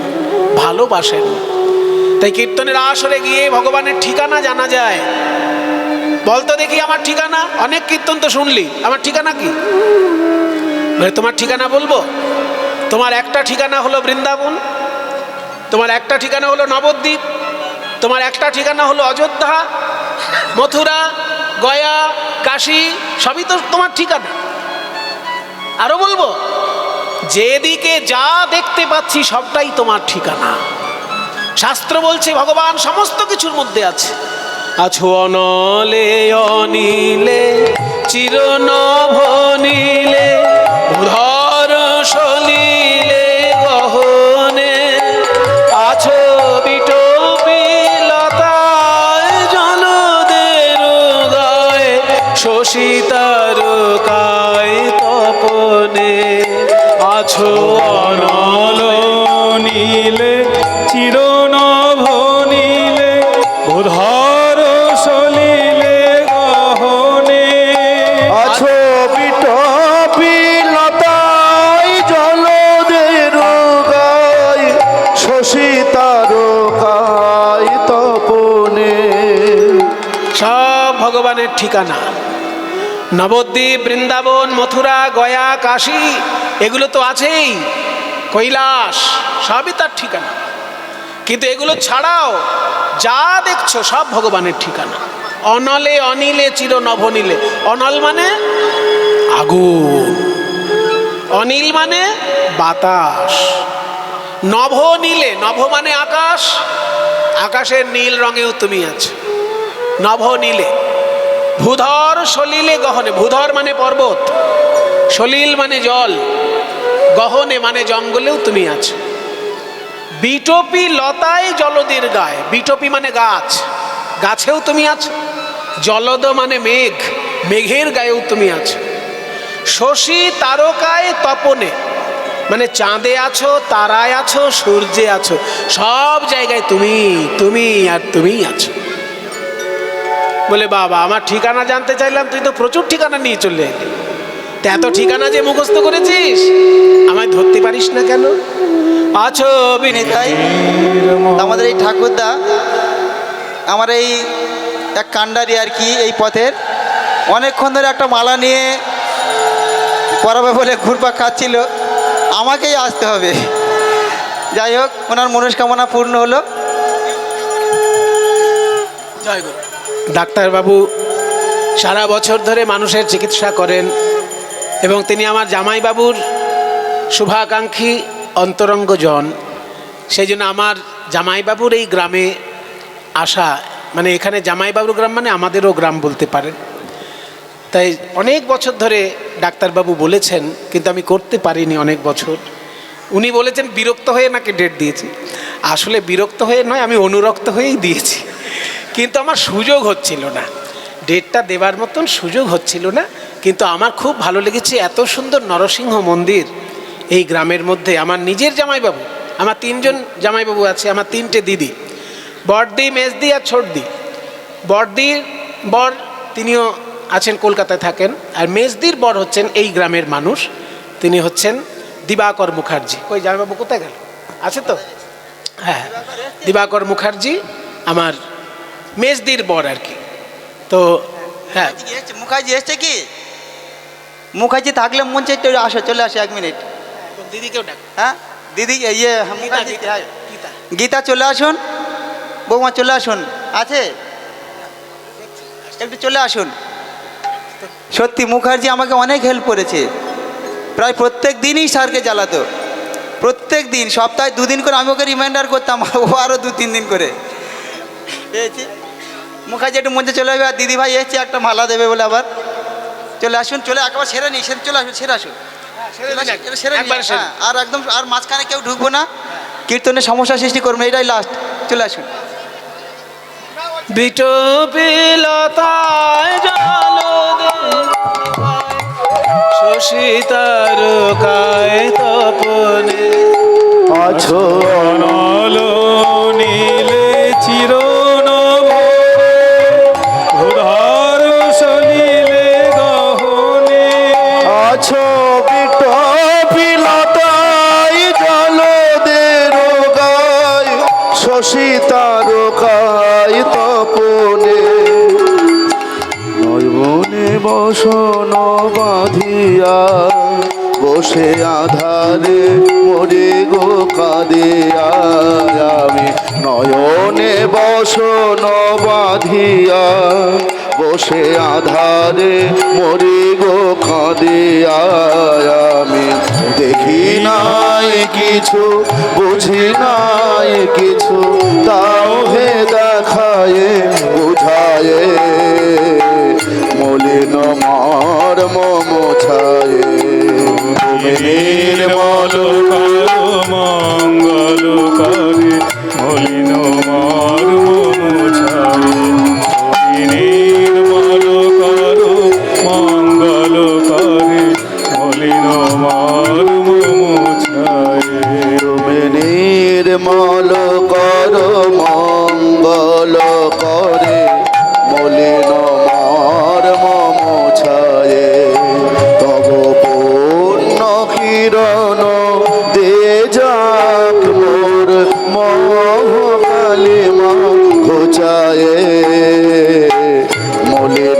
ভালোবাসেন। তাই কীর্তনের আসরে গিয়ে ভগবানের ঠিকানা জানা যায়। বলতো দেখি আমার ঠিকানা, অনেক কীর্তন তো শুনলি, আমার ঠিকানা কি? তোমার ঠিকানা বলবো? তোমার একটা ঠিকানা হলো বৃন্দাবন, তোমার একটা ঠিকানা হলো নবদ্বীপ, তোমার একটা ঠিকানা হলো অযোধ্যা, মথুরা, গয়া, কাশী, সবই তো তোমার ঠিকানা। আরো বলবো, যেদিকে যা দেখতে পাচ্ছি সবটাই তোমার ঠিকানা। শাস্ত্র বলছে ভগবান সমস্ত কিছুর মধ্যে আছে। আছো অনলে অনিলে চিরনভনীলে উধর সলিলে গহনে, আছো বিটপিলতায় জলদের গায়ে শশী তারকায় তপনে, আছো অনল নীলে চিরনভনীলে উধর সলিলে গহনে, আছো বিটপিলতায় জলদের গায়ে শশী তারকায় তপনে। ভগবানের ঠিকানা। নবদ্বীপ, বৃন্দাবন, মথুরা, গয়া, কাশী এগুলো তো আছেই, কৈলাস সবই তার ঠিকানা। কিন্তু এগুলো ছাড়াও যা দেখছো সব ভগবানের ঠিকানা। অনলে অনিলে চির নভনীলে। অনল মানে আগুন, অনিল মানে বাতাস, নভ নীলে, নভ মানে আকাশ, আকাশের নীল রঙেও তুমি আছো নভ নীলে। ভূধর সলিলে গহনে, ভূধর মানে পর্বত, সলিল মানে জল, গহনে মানে জঙ্গলেও তুমি আছো। বিটপি লতায় জলদের গায়ে, বিটপি মানে গাছ, গাছেও তুমি আছো। জলদ মানে মেঘ, মেঘের গায়েও তুমি আছো। শশী তারকায় তপনে মানে চাঁদে আছো, তারায় আছো, সূর্যে আছো, সব জায়গায় তুমি তুমি আর তুমিই আছো। বলে বাবা, আমার ঠিকানা জানতে চাইলাম, তুই তো প্রচুর ঠিকানা নিয়ে চলে এলি, তা এত ঠিকানা যে মুখস্থ করেছিস আমায় ধরতে পারিস না কেন? আছো তাই আমাদের এই ঠাকুরদা আমার এই এক কান্ডারি আর কি, এই পথের অনেকক্ষণ ধরে একটা মালা নিয়ে পরাবে বলে ঘুরপাক খাচ্ছিল, আমাকেই আসতে হবে। যাই হোক, ওনার মনস্কামনা পূর্ণ হলো। জয় গুরু। ডাক্তারবাবু সারা বছর ধরে মানুষের চিকিৎসা করেন এবং তিনি আমার জামাইবাবুর শুভাকাঙ্ক্ষী অন্তরঙ্গ জন। সেই জন্য আমার জামাইবাবুর এই গ্রামে আসা, মানে এখানে জামাইবাবুর গ্রাম মানে আমাদেরও গ্রাম বলতে পারেন। তাই অনেক বছর ধরে ডাক্তারবাবু বলেছেন, কিন্তু আমি করতে পারিনি অনেক বছর। উনি বলেছেন বিরক্ত হয়ে নাকি ডেট দিয়েছি। আসলে বিরক্ত হয়ে নয়, আমি অনুরক্ত হয়েই দিয়েছি, কিন্তু আমার সুযোগ হচ্ছিল না, ডেটটা দেবার মতন সুযোগ হচ্ছিল না। কিন্তু আমার খুব ভালো লেগেছে, এত সুন্দর নরসিংহ মন্দির এই গ্রামের মধ্যে। আমার নিজের জামাইবাবু, আমার তিনজন জামাইবাবু আছে, আমার তিনটে দিদি, বড়দি, মেজদি আর ছোটদি। বড়দির বর তিনিও আছেন, কলকাতায় থাকেন, আর মেজদির বর হচ্ছেন এই গ্রামের মানুষ, তিনি হচ্ছেন দিবাকর মুখার্জি। কই জামাইবাবু কোথায় গেল? আছে তো? হ্যাঁ, দিবাকর মুখার্জি আমার মেজদির বর আর কি। তো হ্যাঁ, মুখার্জি এসছে কি? মুখার্জি থাকলে মন চাইতে আসো, চলে আসে 1 মিনিট। দিদিকেও ডাক। হ্যাঁ দিদি, ইয়ে মুখার্জি, গীতা, হ্যাঁ। গীতা। গীতা চলে আসুন, বৌমা চলে আসুন, আছে একটু চলে আসুন। সত্যি মুখার্জি আমাকে অনেক হেল্প করেছে, প্রায় প্রত্যেক দিনই স্যারকে জ্বালাতো, প্রত্যেক দিন, সপ্তাহে 2 দিন করে আমি ওকে রিমাইন্ডার করতাম, ও আরও 2-3 দিন করে। পেয়েছি মুখার্জি একটু মঞ্চে চলে যাবে, আর দিদি ভাই এসছে একটা মালা দেবে বলে, আবার চলে আসুন, চলে একবার সেরে নিই, চলে আসুন, সেরে আসুন, সেরে নিই, হ্যাঁ, আর একদম আর মাঝখানে কেউ ঢুকবো না, কীর্তনের সমস্যা সৃষ্টি করবো না, এটাই লাস্ট। চলে আসুন। বিটপিলতায় জলদে শশী তারকায় তপনে আছো অনল নীলে চিরনভ উদার সলিলে গহনে আছো বিটপিলতায় জলদের গায় শশী তারকায় তপনে নয়নে বসন বাঁধিয়া বসে আধারে মরে গো কাঁদিয়া আমি নয়নে বসন বাঁধিয়া বসে আধারে মরে গো কাঁদিয়া আমি দেখি নাই কিছু, বুঝি নাই কিছু, তাও হে দেখায় বুঝায় মলিন মর্ম মোছায় তুমি নির্মল কালো মঙ্গল করে মলিন মর্ম মোছায় নির্মল করো মঙ্গল করে মলিন মর্ম মোছায় তুমি নির্মল কর মঙ্গল করে মলিন মর্ম মোছায় তব পূর্ণ কিরণ দে যাক মোর মহাকালী মা ঘোচায় মলিন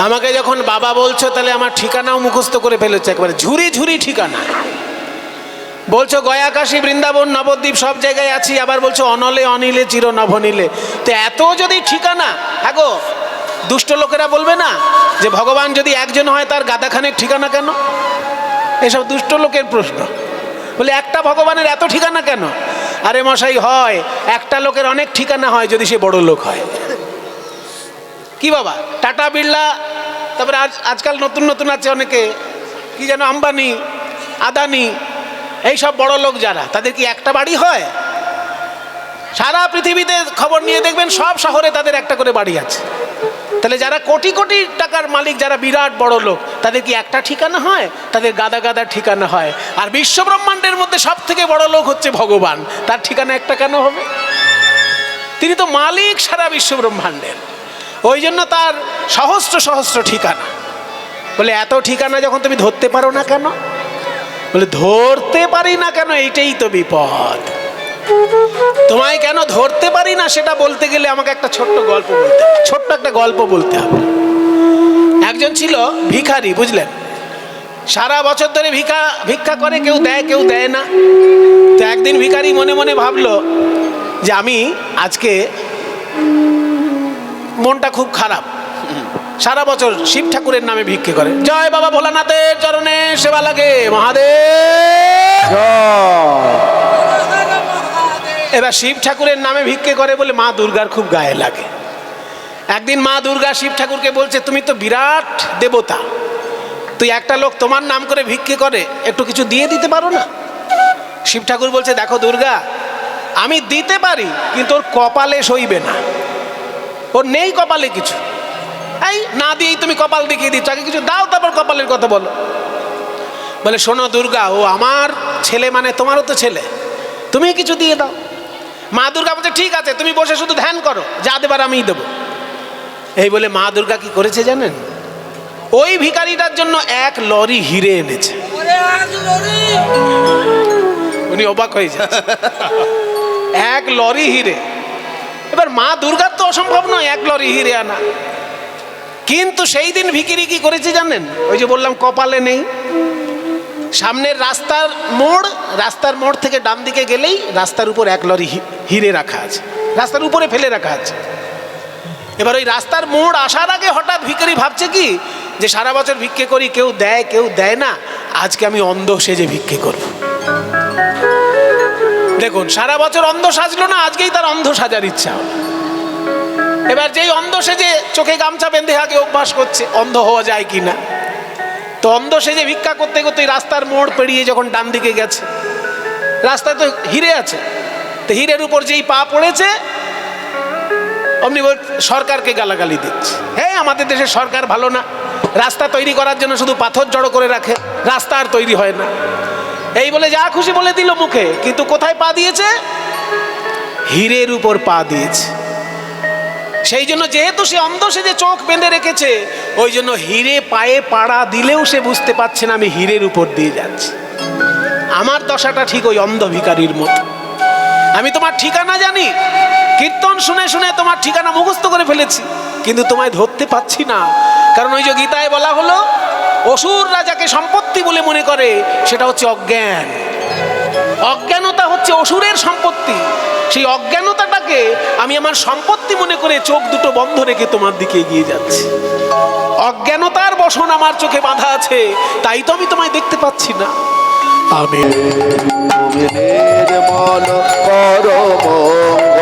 আমাকে যখন বাবা বলছো তাহলে আমার ঠিকানাও মুখস্থ করে ফেলেছে একবারে ঝুরি ঝুরি ঠিকানা। বলছো গয়া কাশী বৃন্দাবন নবদ্বীপ সব জায়গায় আছি, আবার বলছো অনলে অনিলে চির নভনীলে। তো এত যদি ঠিকানা, হ্যাঁ গো, দুষ্ট লোকেরা বলবে না যে ভগবান যদি একজন হয় তার গাদাখানেক ঠিকানা কেন? এসব দুষ্ট লোকের প্রশ্ন। বলে একটা ভগবানের এত ঠিকানা কেন? আরে মশাই, হয় একটা লোকের অনেক ঠিকানা হয় যদি সে বড় লোক হয়। কি বাবা, টাটা বিড়লা, তারপরে আজকাল নতুন নতুন আছে অনেকে, কি যেন আম্বানি আদানি, এই সব বড় লোক যারা, তাদের কি একটা বাড়ি হয়? সারা পৃথিবীতে খবর নিয়ে দেখবেন সব শহরে তাদের একটা করে বাড়ি আছে। তাহলে যারা কোটি কোটি টাকার মালিক, যারা বিরাট বড় লোক, তাদের কি একটা ঠিকানা হয়? তাদের গাদা গাদা ঠিকানা হয়। আর বিশ্ব ব্রহ্মাণ্ডের মধ্যে সব থেকে বড় লোক হচ্ছে ভগবান, তার ঠিকানা একটা কেন হবে? তিনি তো মালিক সারা বিশ্ব ব্রহ্মাণ্ডের, ওই জন্য তার সহস্র সহস্র ঠিকানা। বলে এত ঠিকানা যখন তুমি ধরতে পারো না কেন? বলে ধরতে পারি না কেন, এইটাই তো বিপদ। তোমায় কেন ধরতে পারি না সেটা বলতে গেলে আমাকে একটা ছোট্ট গল্প বলতে হবে, ছোট্ট একটা গল্প বলতে হবে। একজন ছিল ভিখারি, বুঝলেন, সারা বছর ধরে ভিক্ষা করে, কেউ দেয় কেউ দেয় না। তো একদিন ভিখারি মনে মনে ভাবলো যে আমি আজকে মনটা খুব খারাপ, সারা বছর শিব ঠাকুরের নামে ভিক্ষে করে, জয় বাবা ভোলানাথের চরণে সেবা লাগে মহাদেব। এবার শিব ঠাকুরের নামে ভিক্ষে করে বলে মা দুর্গার খুব গায়ে লাগে। একদিন মা দুর্গা শিব ঠাকুরকে বলছে, তুমি তো বিরাট দেবতা, তুই একটা লোক তোমার নাম করে ভিক্ষে করে, একটু কিছু দিয়ে দিতে পারো না? শিব ঠাকুর বলছে, দেখো দুর্গা, আমি দিতে পারি কিন্তু ওর কপালে সইবে না, ওর নেই কপালে কিছু। এই না দিয়েই তুমি কপাল দেখিয়ে দিচ্ছ, আগে কিছু দাও তারপর কপালের কথা বলো। বলে শোনো দুর্গা, ও আমার ছেলে মানে তোমারও তো ছেলে, তুমি কিছু দিয়ে দাও। মা দুর্গা বলছে, ঠিক আছে, তুমি বসে শুধু ধ্যান করো, যা দেবার আমিই দেবো। এই বলে মা দুর্গা কি করেছে জানেন? ওই ভিখারিটার জন্য 1 লরি হিরে এনেছে। উনি অবাক হয়ে যাচ্ছে, 1 লরি হিরে। এবার মা দুর্গার তো অসম্ভব নয় 1 লরি হিরে আনা, কিন্তু সেই দিন ভিখারি কি করেছে জানেন? ওই যে বললাম কপালে নেই, সামনের রাস্তার মোড় থেকে ডান দিকে গেলেই রাস্তার উপর 1 লরি হিরে রাখা আছে, রাস্তার উপরে ফেলে রাখা আছে। এবার ওই রাস্তার মোড় আসার আগে হঠাৎ ভিখারি ভাবছে কি, যে সারা বছর ভিক্ষে করি, কেউ দেয় কেউ দেয় না, আজকে আমি অন্ধ সেজে ভিক্ষে করব। দেখুন, সারা বছর অন্ধ সাজলো না, আজকেই তার অন্ধ সাজার ইচ্ছা। এবার যেই অন্ধ সেজে চোখে গামছা বেঁধে আগে অভ্যাস করছে অন্ধ হওয়া যায় কিনা, তো অন্ধ সেজে ভিক্ষা করতে করতে রাস্তার মোড় পেরিয়ে যখন ডান দিকে গেছে, রাস্তায় তো হিরে আছে, তো হিরের উপর যেই পা পড়েছে অমনি সরকারকে গালাগালি দিচ্ছে, হ্যাঁ আমাদের দেশের সরকার ভালো না, রাস্তা তৈরি করার জন্য শুধু পাথর জড়ো করে রাখে, রাস্তা আর তৈরি হয় না। এই বলে যা খুশি বলে দিল মুখে, কিন্তু কোথায় পা দিয়েছে? হীরের উপর পা দিয়েছে। সেই জন্য যেহেতু সে অন্ধ সেজে চোখ বেঁধে রেখেছে, ওই জন্য হিরে পায়ে পাড়া দিলেও সে বুঝতে পারছে না আমি হীরের উপর দিয়ে যাচ্ছি। আমার দশাটা ঠিক ওই অন্ধ ভিখারির মতো। আমি তোমার ঠিকানা জানি, কীর্তন শুনে শুনে তোমার ঠিকানা মুখস্থ করে ফেলেছি, কিন্তু তোমায় ধরতে পারছি না। কারণ ওই যে গীতায় বলা হলো, অসুররা যাকে সম্পত্তি বলে মনে করে সেটা হচ্ছে অজ্ঞান। অজ্ঞানতা হচ্ছে অসুরের সম্পত্তি। সেই অজ্ঞানতাটাকে আমি আমার সম্পত্তি মনে করে চোখ দুটো বন্ধ রেখে তোমার দিকে এগিয়ে যাচ্ছি। অজ্ঞানতার বসন আমার চোখে বাঁধা আছে, তাই তো আমি তোমায় দেখতে পাচ্ছি না। তুমি নির্মল করো মঙ্গল